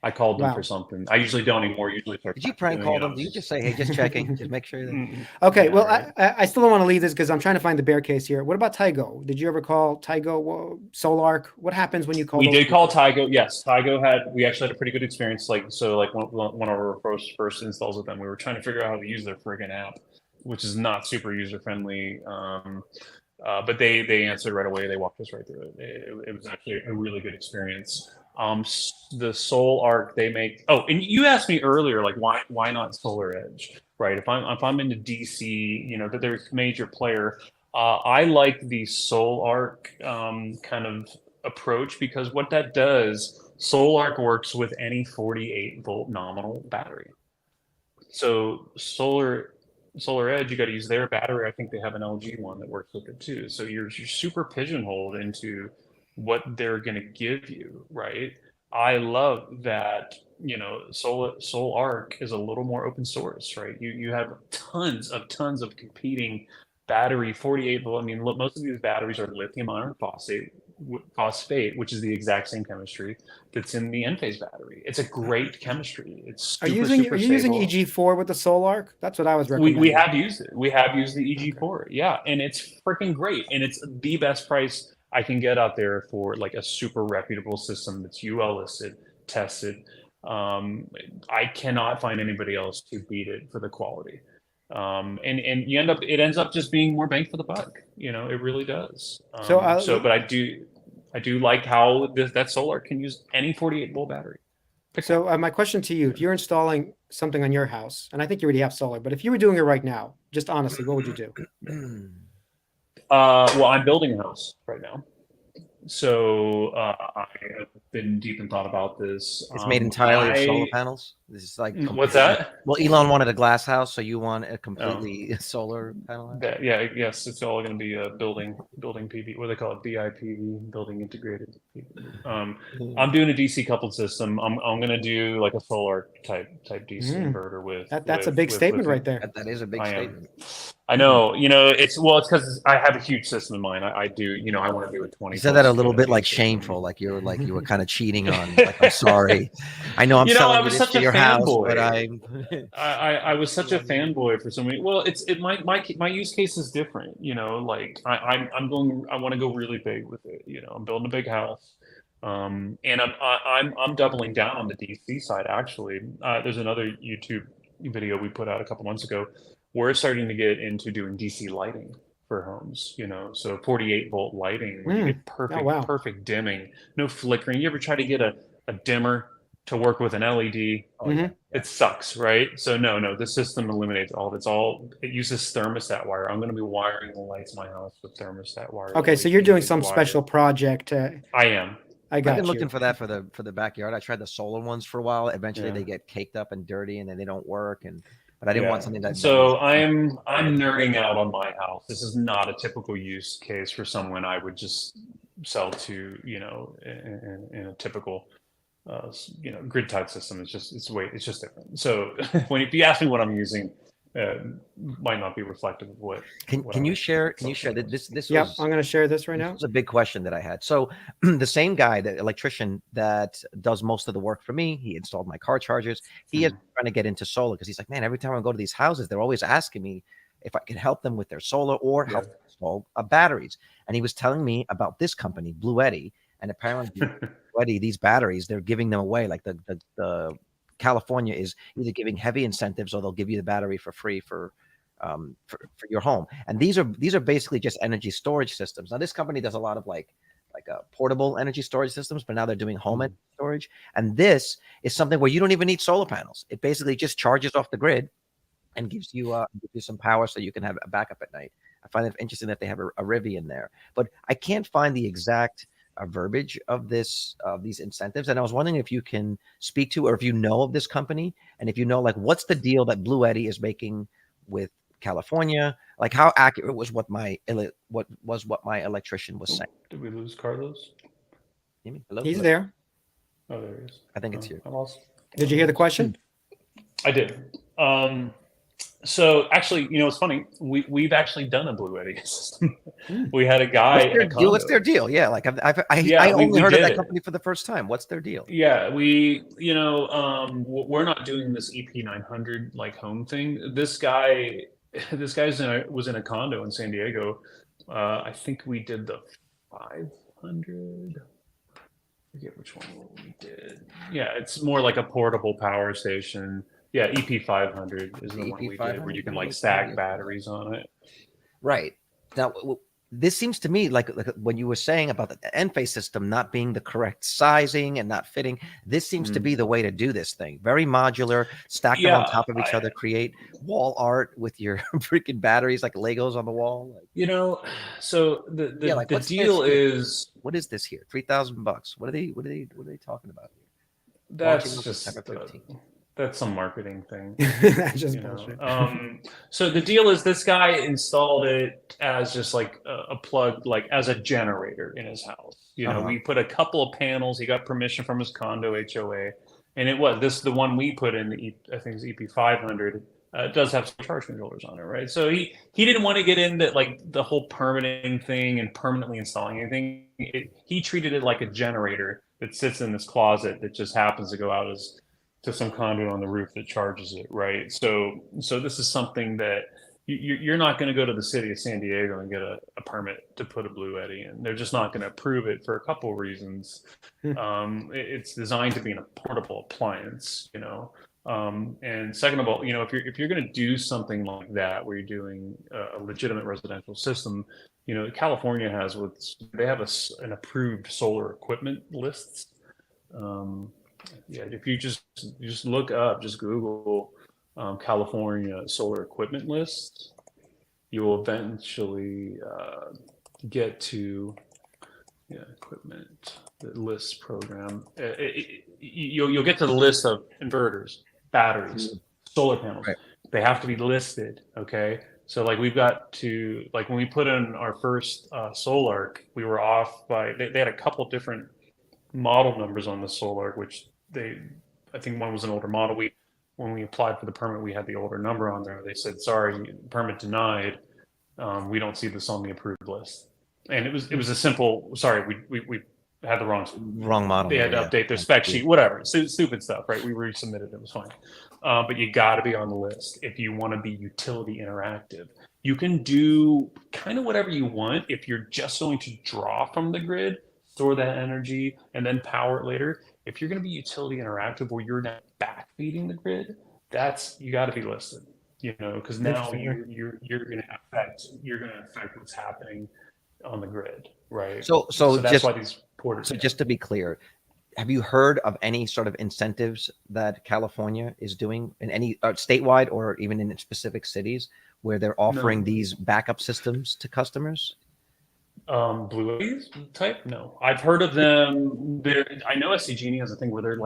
I called them for Wow. something. I usually don't anymore. Usually start Did you prank doing call it. I them? Do you was just say, "Hey, just checking, just make sure that"? Okay, yeah, well, right. I still don't want to leave this because I'm trying to find the bear case here. What about Tygo? Did you ever call Tygo, Solark? What happens when you call We those did call people? Tygo. Yes, we actually had a pretty good experience. Like one of our first installs with them, we were trying to figure out how to use their friggin' app, which is not super user friendly. But they answered right away. They walked us right through it. It was actually a really good experience. The Soul Arc they make. Oh, and you asked me earlier, like why not Solar Edge, right? If I'm into DC, that they're a major player. I like the Soul Arc kind of approach because what that does, Soul Arc works with any 48-volt nominal battery. So Solar Edge, you got to use their battery. I think they have an LG one that works with it too. So you're super pigeonholed into what they're going to give you, right? I love that, Soul Arc is a little more open source, right? You have tons of competing battery 48 volt. I mean, look, most of these batteries are lithium iron phosphate, which is the exact same chemistry that's in the Enphase battery. It's a great chemistry. It's Are you super, using are super you using stable. EG4 with the Solark? That's what I was We recommending. have used it. We have used the Okay. EG4. Yeah. And it's freaking great. And it's the best price I can get out there for like a super reputable system that's UL listed, tested. I cannot find anybody else to beat it for the quality. And it ends up just being more bang for the buck. It really does. So But I do like how that solar can use any 48-volt battery. Pick one. So my question to you, if you're installing something on your house, and I think you already have solar, but if you were doing it right now, just honestly, what would you do? Well, I'm building a house right now. So I have been deep in thought about this. It's made entirely of solar I panels. This is like what's completely. that? Well, Elon wanted a glass house, so you want a Oh, completely solar panel house. yeah, yes, it's all going to be a building PV. What do they call it? BIPV, building integrated PV. I'm doing a DC coupled system. I'm going to do like a solar type DC inverter with That's a big statement right there. That is a big I am. statement. I know, it's because I have a huge system in mind. I do, I want to do a 20. You said that a little bit kW like system. shameful, like you were kind of cheating on. Like, I'm sorry, I know I'm I selling you was this such for a your house, but fanboy. I was such a fanboy for so many. Well, my use case is different. Like I want to go really big with it. I'm building a big house. And I'm doubling down on the DC side. Actually, there's another YouTube video we put out a couple months ago. We're starting to get into doing DC lighting for homes. So 48-volt lighting where you get perfect dimming, no flickering. You ever try to get a dimmer to work with an LED? oh yeah, It sucks, right? So no, the system eliminates all of it. It uses thermostat wire. I'm going to be wiring the lights in my house with thermostat wire. Okay, so you're doing some special project. I am. I got I've been you. looking for that for the backyard. I tried the solar ones for a while. Eventually, Yeah. they get caked up and dirty, and then they don't work. But I didn't want something that. So I'm nerding out on my house. This is not a typical use case for someone I would just sell to, in a typical, grid type system. It's just different. So if you ask me what I'm using, might not be reflective of what. Can you share that this Yep, was. I'm going to share this right This now. was a big question that I had. So the same guy, the electrician that does most of the work for me, he installed my car chargers. He is trying to get into solar because he's like, man, every time I go to these houses, they're always asking me if I could help them with their solar or help them install batteries. And he was telling me about this company, Blue Eddy, and apparently Blue Eddy, these batteries, they're giving them away. Like the California is either giving heavy incentives or they'll give you the battery for free for your home. And these are basically just energy storage systems. Now this company does a lot of like portable energy storage systems, but now they're doing home energy storage. And this is something where you don't even need solar panels. It basically just charges off the grid and gives you some power so you can have a backup at night. I find it interesting that they have a Rivi in there, but I can't find the exact verbiage of these incentives. And I was wondering if you can speak to, or if you know of this company, and if you know, like, what's the deal that Blue Eddy is making with California? Like, how accurate was what my electrician was saying? Did we lose Carlos? Hello? He's there. Oh, there he is. I think it's you. I lost. Did you hear the question? I did. So actually, it's funny. We've actually done a Blue Eddy system. We had a guy. What's their deal? Yeah, like I only heard of that company for the first time. What's their deal? Yeah, we're not doing this EP900 like home thing. This guy was in a condo in San Diego. I think we did the 500. I forget which one we did. Yeah, it's more like a portable power station. Yeah, EP500 is the one we did, where you can like stack batteries on it. Right. Now, this seems to me like when you were saying about the ENPH system not being the correct sizing and not fitting, this seems to be the way to do this thing. Very modular, stack them on top of each other, create wall art with your freaking batteries like Legos on the wall. So the deal is, what is this here? $3,000. What are they talking about here? That's just that's some marketing thing. That's just bullshit. So the deal is, this guy installed it as just like a plug, like as a generator in his house. We put a couple of panels. He got permission from his condo HOA, and the one we put in, I think it's EP500. It does have some charge controllers on it, right? So he didn't want to get into like the whole permitting thing and permanently installing anything. He treated it like a generator that sits in this closet that just happens to go out to some conduit on the roof that charges it, right? So this is something that you're not going to go to the city of San Diego and get a permit to put a Blue Eddy in. They're just not going to approve it for a couple of reasons. It's designed to be a portable appliance, and second of all, if you're going to do something like that, where you're doing a legitimate residential system, California has they have an approved solar equipment lists. If you just look up, just Google California solar equipment lists, you will eventually get to equipment list program. You'll get to the list of inverters, batteries, solar panels. Right. They have to be listed. Okay. So like we've got to, like when we put in our first Solark, we were off by, they had a couple different model numbers on the Solark, which I think one was an older model. When we applied for the permit, we had the older number on there. They said, sorry, permit denied. We don't see this on the approved list. And it was a simple, sorry, we had the wrong model. They had to update their spec sheet, whatever. Stupid stuff, right? We resubmitted, it was fine. But you got to be on the list if you want to be utility interactive. You can do kind of whatever you want if you're just going to draw from the grid, store that energy, and then power it later. If you're going to be utility interactive, where you're not backfeeding the grid, you got to be listed. Because now you're going to affect what's happening on the grid, right? So that's why these porters. So just to be clear, have you heard of any sort of incentives that California is doing in any statewide or even in specific cities where they're offering these backup systems to customers? Blue Eddies type? No, I've heard of them. I know SCG has a thing where they're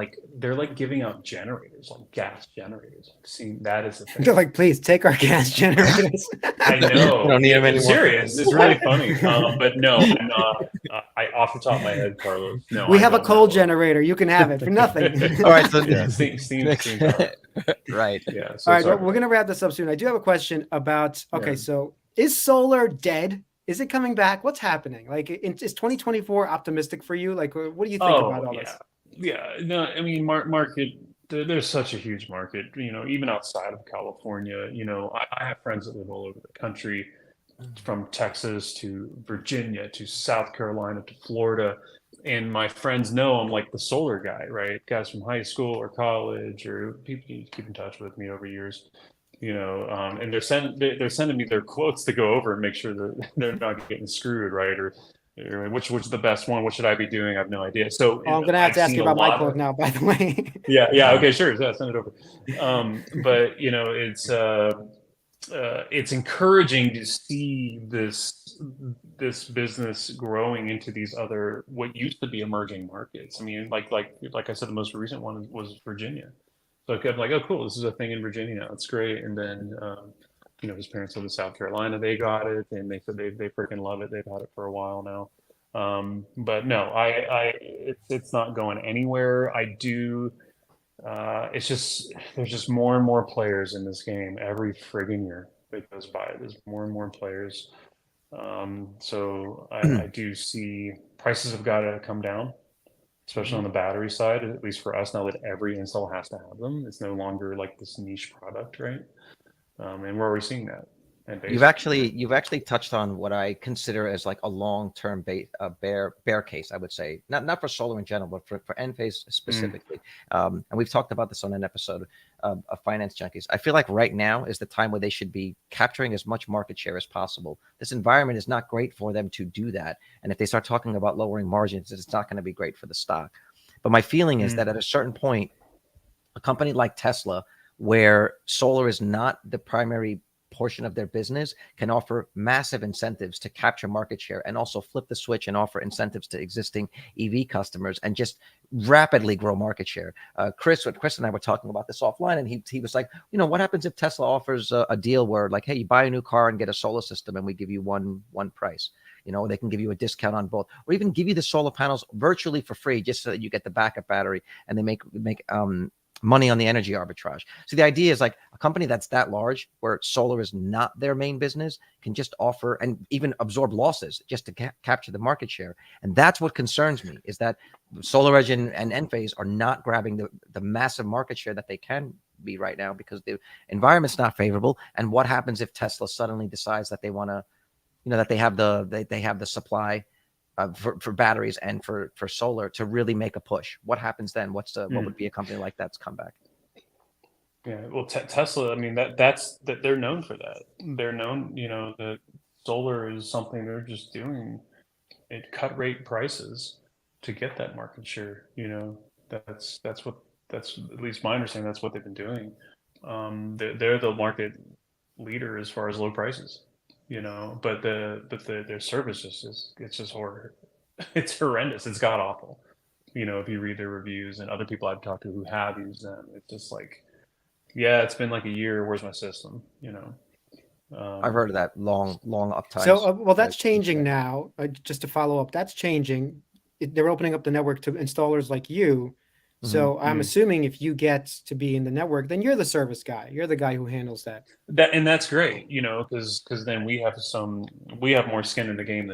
like giving out generators, like gas generators. I've seen that as a thing. They're like, please take our gas generators. I know. Don't need them anymore. Serious. It's really funny. But no, I'm not. I off the top of my head, Carlos. No, we have a coal generator. You can have it for nothing. All right. So steam right. Yeah. All right. We're gonna wrap this up soon. I do have a question about. Okay, so is solar dead? Is it coming back? What's happening? Like, is 2024 optimistic for you? Like, what do you think about all this? Yeah. No, I mean, market there's such a huge market, even outside of California. I have friends that live all over the country, from Texas to Virginia to South Carolina to Florida. And my friends know I'm like the solar guy, right? Guys from high school or college or people who keep in touch with me over years, and they're sending me their quotes to go over and make sure that they're not getting screwed, right? Or which is the best one? What should I be doing? I have no idea. So Oh, I'm gonna have I've to ask seen you a about my lot quote of, now, by the way. yeah, okay, sure, yeah, send it over. But it's encouraging to see this business growing into these other what used to be emerging markets. I mean, like I said, the most recent one was Virginia. So I'm like, oh, cool, this is a thing in Virginia now. It's great. And then his parents live in South Carolina. They got it, and they said they freaking love it. They've had it for a while now. But no, it's not going anywhere. I do. It's just there's just more and more players in this game every friggin' year that goes by. There's more and more players. So I do see prices have got to come down, especially on the battery side. At least for us, now that every install has to have them, it's no longer like this niche product, right? And we're already seeing that. And You've actually touched on what I consider as like a long-term bear case, I would say, not for solar in general, but for Enphase specifically. And we've talked about this on an episode of Finance Junkies. I feel like right now is the time where they should be capturing as much market share as possible. This environment is not great for them to do that. And if they start talking about lowering margins, it's not going to be great for the stock. But my feeling is that at a certain point, a company like Tesla, where solar is not the primary portion of their business, can offer massive incentives to capture market share and also flip the switch and offer incentives to existing EV customers and just rapidly grow market share. Chris and I were talking about this offline, and he was like, what happens if Tesla offers a deal where like, hey, you buy a new car and get a solar system and we give you one price. They can give you a discount on both, or even give you the solar panels virtually for free, just so that you get the backup battery, and they make money on the energy arbitrage. So the idea is like a company that's that large, where solar is not their main business, can just offer and even absorb losses just to capture the market share. And that's what concerns me, is that SolarEdge and Enphase are not grabbing the massive market share that they can be right now, because the environment's not favorable. And what happens if Tesla suddenly decides that they want to, that they have the supply for batteries and for solar to really make a push? What happens then? What would be a company like that's comeback? Yeah, well, Tesla, I mean, that's they're known for that. They're known, that solar is something they're just doing at cut rate prices to get that market share. That's at least my understanding. That's what they've been doing. They're the market leader as far as low prices. But their service it's just horrible. It's horrendous. It's god awful. If you read their reviews and other people I've talked to who have used them, it's just like, yeah, it's been like a year. Where's my system? I've heard of that long uptime. So, well, that's changing now. Just to follow up, that's changing. They're opening up the network to installers like you. So I'm assuming if you get to be in the network, then you're the service guy. You're the guy who handles that. And that's great, because then we have more skin in the game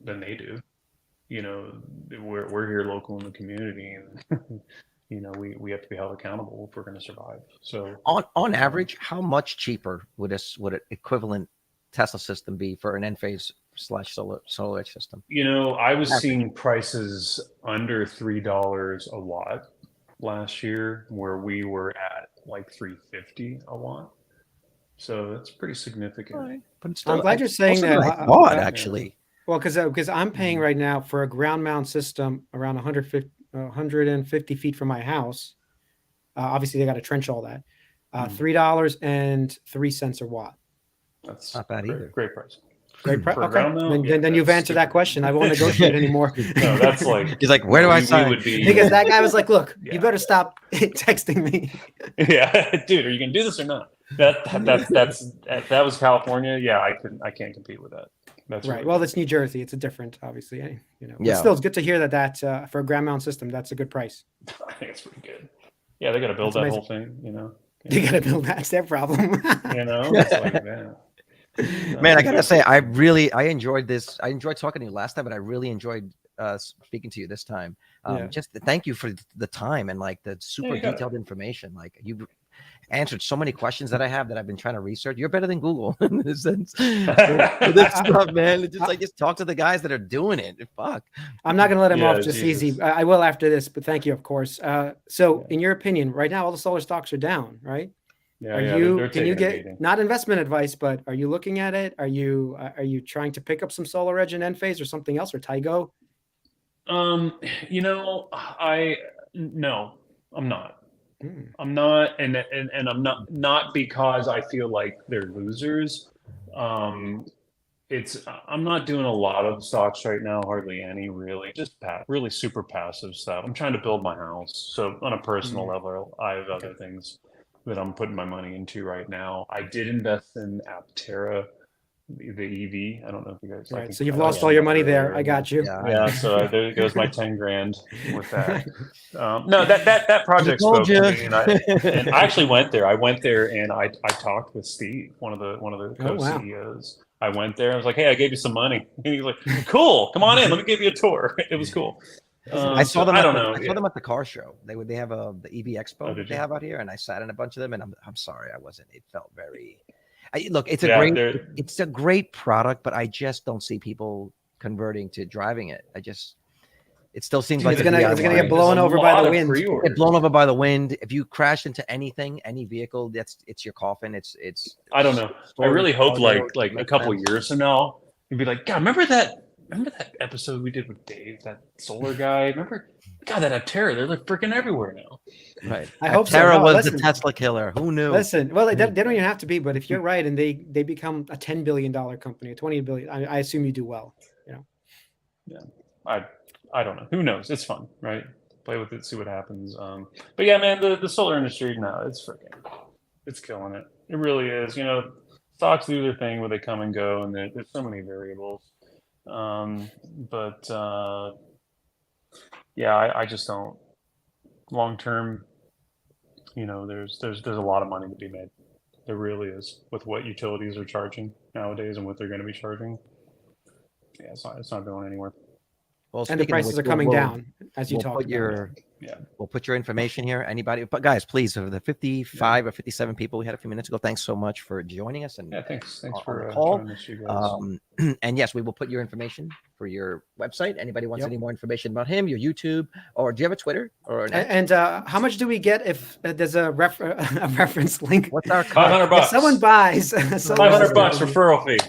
than they do. We're here local in the community, and we have to be held accountable if we're going to survive. So on average, how much cheaper would an equivalent Tesla system be for an Enphase / SolarEdge system? I was seeing prices under $3 a watt last year, where we were at like $350 a watt. So that's pretty significant. Right. But still, I'm glad you're saying that. I thought, actually. Well, because I'm paying right now for a ground mount system around 150 feet from my house. Obviously, they got to trench all that. $3.03 a watt. That's not bad either. Great price. Great price. Okay. Then you've answered that question. I won't negotiate anymore. No, that's like, he's like, where do I sign? Because that guy was like, look, you better stop texting me. Yeah, dude, are you gonna do this or not? That was California. Yeah, I can't compete with that. That's right. Really well, that's New Jersey. It's a different, obviously. Yeah. But still, it's good to hear that for a ground mount system, that's a good price. I think it's pretty good. Yeah, they got to build that whole thing. They got to build that. It's their problem. It's like, man. Man, I gotta say, I enjoyed this. I enjoyed talking to you last time, but I really enjoyed speaking to you this time. Yeah. Just thank you for the time and like the super you got it. detailed information. Like you answered so many questions that I have that I've been trying to research. You're better than Google in this sense. For this stuff, man. It's just like just talk to the guys that are doing it. Fuck. I'm not going to let him Yeah, off just Jesus. easy. I will after this, but thank you, of course. So, in your opinion, right now all the solar stocks are down, right? Yeah, Are yeah, you? they're Can you taking a get beating. not investment advice, but are you looking at it? Are you trying to pick up some Solar Edge and Enphase or something else or Tygo? You know, no, I'm not. Hmm. I'm not, and I'm not because I feel like they're losers. I'm not doing a lot of stocks right now, hardly any, really, just really super passive stuff. I'm trying to build my house, so on a personal level, I have other things that I'm putting my money into right now. I did invest in Aptera, the EV. I don't know if you guys. I Right. think So you've I lost mentioned all your that money there. earlier. I got you. Yeah. So there goes my 10 grand with that. No, that project told spoke to you. me, and I actually went there. I went there and I talked with Steve, one of the Oh, wow. co-CEOs. I went there. I was like, "Hey, I gave you some money." And he was like, "Cool, come on in. Let me give you a tour." It was cool. I saw So them. I At don't the, know. I saw them at the car show. They have the EV Expo Oh, that did they you? have out here, and I sat in a bunch of them. And I'm sorry, I wasn't. It felt very. Look, it's a Yeah, great they're- it's a great product, but I just don't see people converting to driving it. It still seems like It's a gonna DIY. get blown over by the wind. Get blown over by the wind. If you crash into anything, any vehicle, it's your coffin. It's I don't know. I really hope like a couple years from now, you'd be like, God, remember that episode we did with Dave, that solar guy? Remember? God, that Aptera, they're like freaking everywhere now. Right. I hope so. Terra No, was listen. the Tesla killer. Who knew? Listen, well, they don't even have to be, but if you're right and they become a $10 billion company, a 20 billion, I assume you do well. You know. Yeah, I don't know. Who knows? It's fun, right? Play with it, see what happens. But yeah, man, the solar industry now, it's killing it. It really is. You know, stocks do their thing where they come and go, and there's so many variables. But yeah, I just don't. Long term, you know, there's a lot of money to be made. There really is with what utilities are charging nowadays and what they're going to be charging. Yeah, it's not going anywhere. Well, And the speaking of prices which, are coming we'll- down, as you we'll talked put about. your Yeah. we'll put your information here. Anybody, but guys, please, of the 55 or 57 people we had a few minutes ago, thanks so much for joining us and Yeah, thanks on for the call. joining us, you guys. And yes, we will put your information for your website. Anybody wants Yep. any more information about him, your YouTube, or do you have a Twitter or an And how much do we get if there's a reference link? what's our $500. If someone buys a solar $500 system, referral fee.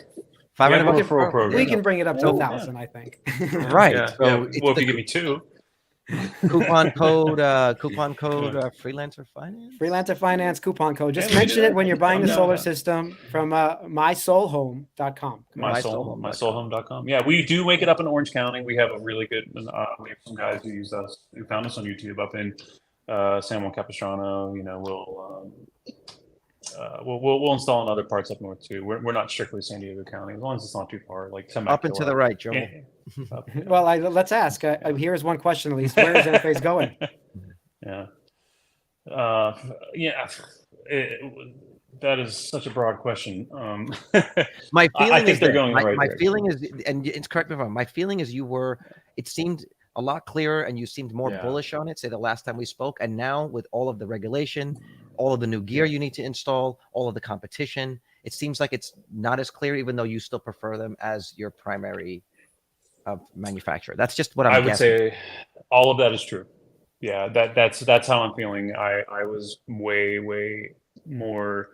$500 Yeah, bucks referral program. we can bring it up to Yeah. 1,000, I think. Right. Yeah, So yeah. it's Well, if the you give me two, coupon code freelancer finance. Freelancer Finance coupon code. Just Yeah, we mention do it that. when you're buying I'm the down solar with that. system from MySolHome.com. MySolHome.com. Yeah, we do make it up in Orange County. We have a really good. We have some guys who use us, who found us on YouTube up in San Juan Capistrano. You know, we'll install in other parts up north too. We're not strictly San Diego County, as long as it's not too far. Like Up and to the right, Joel. Well, let's ask. Here's one question at least. Where is Enphase going? Yeah. Yeah. That is such a broad question. My feeling I think is they're that- going in the right my direction. feeling is, and it's correct me if I'm wrong. My feeling is it seemed a lot clearer and you seemed more Yeah. bullish on it, say the last time we spoke. And now with all of the regulation, all of the new gear you need to install, all of the competition, it seems like it's not as clear, even though you still prefer them as your primary manufacturer. That's just what I I'm would guessing. say all of that is true. Yeah, that's how I'm feeling. I was way more.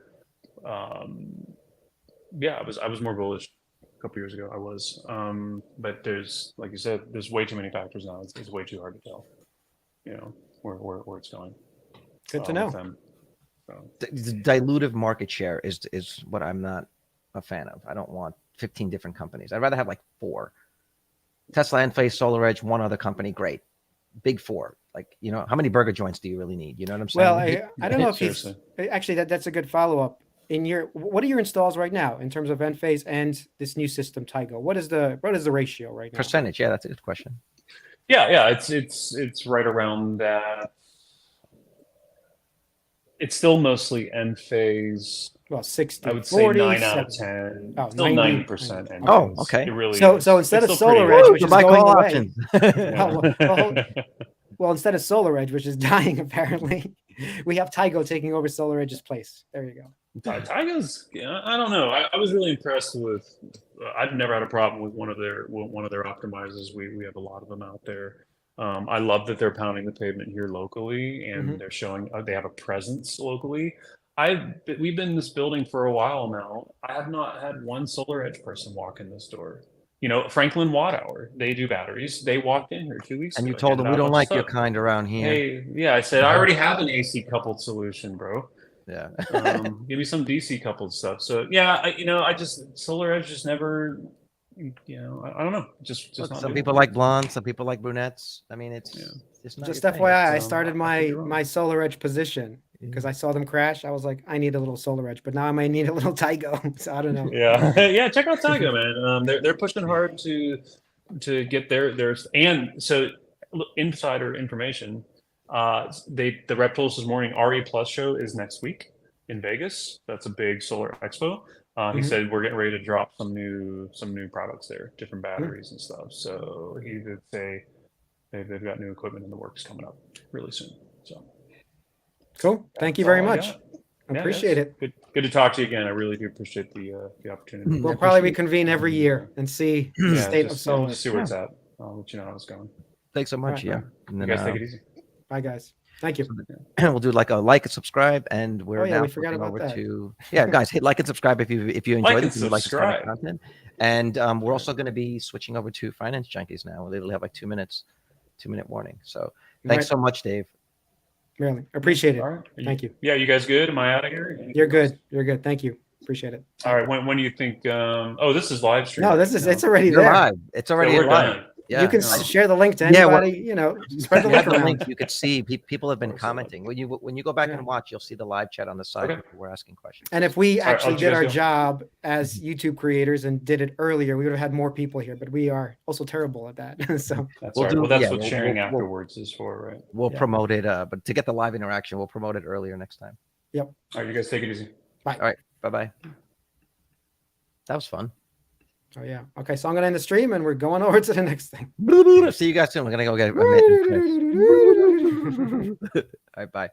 Yeah, I was more bullish a couple years ago. I was, but there's, like you said, there's way too many factors now. It's way too hard to tell. You know where it's going. Good to with know. them. So. The dilutive market share is what I'm not a fan of. I don't want 15 different companies. I'd rather have like 4. Tesla, Enphase, SolarEdge, one other company, great. Big 4. Like, you know, how many burger joints do you really need? You know what I'm saying? Well, I don't know if he's Seriously. actually that's a good follow up. What are your installs right now in terms of Enphase and this new system Tygo? What is the ratio right now? Percentage? Yeah, that's a good question. Yeah, it's right around that. It's still mostly Enphase. Well, 60, I would say 40, 9 out of 10. 10. Oh, Still 90. 90%. Oh, anyways. okay. It really So- is. so instead It's of still pretty Solar Edge, good. which is buy going call away. options. Yeah. Well, instead of Solar Edge, which is dying apparently, we have Tygo taking over Solar Edge's place. There you go. Tygo's, I don't know. I was really impressed with. I've never had a problem with one of their optimizers. We have a lot of them out there. I love that they're pounding the pavement here locally, and Mhm. they're showing they have a presence locally. We've been in this building for a while now. I have not had one Solar Edge person walk in this door. You know, Franklin Watt Hour, they do batteries. They walked in here 2 weeks And ago. you told them handed we out a don't bunch of like your stuff. kind around here. Hey, yeah, I said I already have an AC coupled solution, bro. Yeah. Give me some DC coupled stuff. So yeah, I just Solar Edge just never, I don't know, just Look, not some doing people it. like blondes, some people like brunettes. I mean, it's Yeah. just not Just your thing. FYI, I It's, started I could my be wrong. my Solar Edge position because I saw them crash. I was like, I need a little Solar Edge, but now I might need a little Tygo. So I don't know. Yeah, yeah. Check out Tygo, man. They're pushing hard to get theirs. And so, look, insider information. The rep told us this morning. RE Plus show is next week in Vegas. That's a big solar expo. He Mhm. said we're getting ready to drop some new products there, different batteries and stuff. So he did say they've got new equipment in the works coming up really soon. So Cool. Thank you that's very all I much. got. I Yeah, appreciate guys. it. Good to talk to you again. I really do appreciate the opportunity. We'll I probably appreciate it. reconvene every year and see the Yeah, state of just solar. see where it's at. I'll let you know how it's going. Thanks so much. Right, Yeah. right. And You then guys take it easy. Bye, guys. Thank you. we'll do like a like and subscribe, and we're Oh, yeah, now we forgot flipping about over that. to guys, hit like and subscribe if you enjoyed Like it, and if you like this kind of subscribe. content. And we're also going to be switching over to Finance Junkies now. We'll literally have like 2-minute warning. So thanks Right. so much, Dave. Really appreciate it. All right. Thank you. Yeah, you guys good? Am I out of here? Anything You're else? good. You're good. Thank you. Appreciate it. All right. When do you think? Oh, this is live stream. No, this is it's already You're there. live. It's So already we're live. done. Yeah. You can no. share the link to Yeah, well- anybody. Spread the You have link the around. link. You could see people have been Of course I would. commenting. When you go back Yeah. and watch, you'll see the live chat on the side. Okay. People were asking questions. And if we All right, I'll actually let you did guys our go. job as YouTube creators and did it earlier, we would have had more people here. But we are also terrible at that. So That's We'll all right. do- Well, that's yeah, what we'll- sharing we'll- afterwards is for, right? We'll Yeah. promote it, but to get the live interaction, we'll promote it earlier next time. All right, you guys take it easy. All right. Bye-bye. That was fun. oh yeah. Okay, so I'm gonna end the stream and we're going over to the next thing. See you guys soon. We're gonna go get a All right, bye.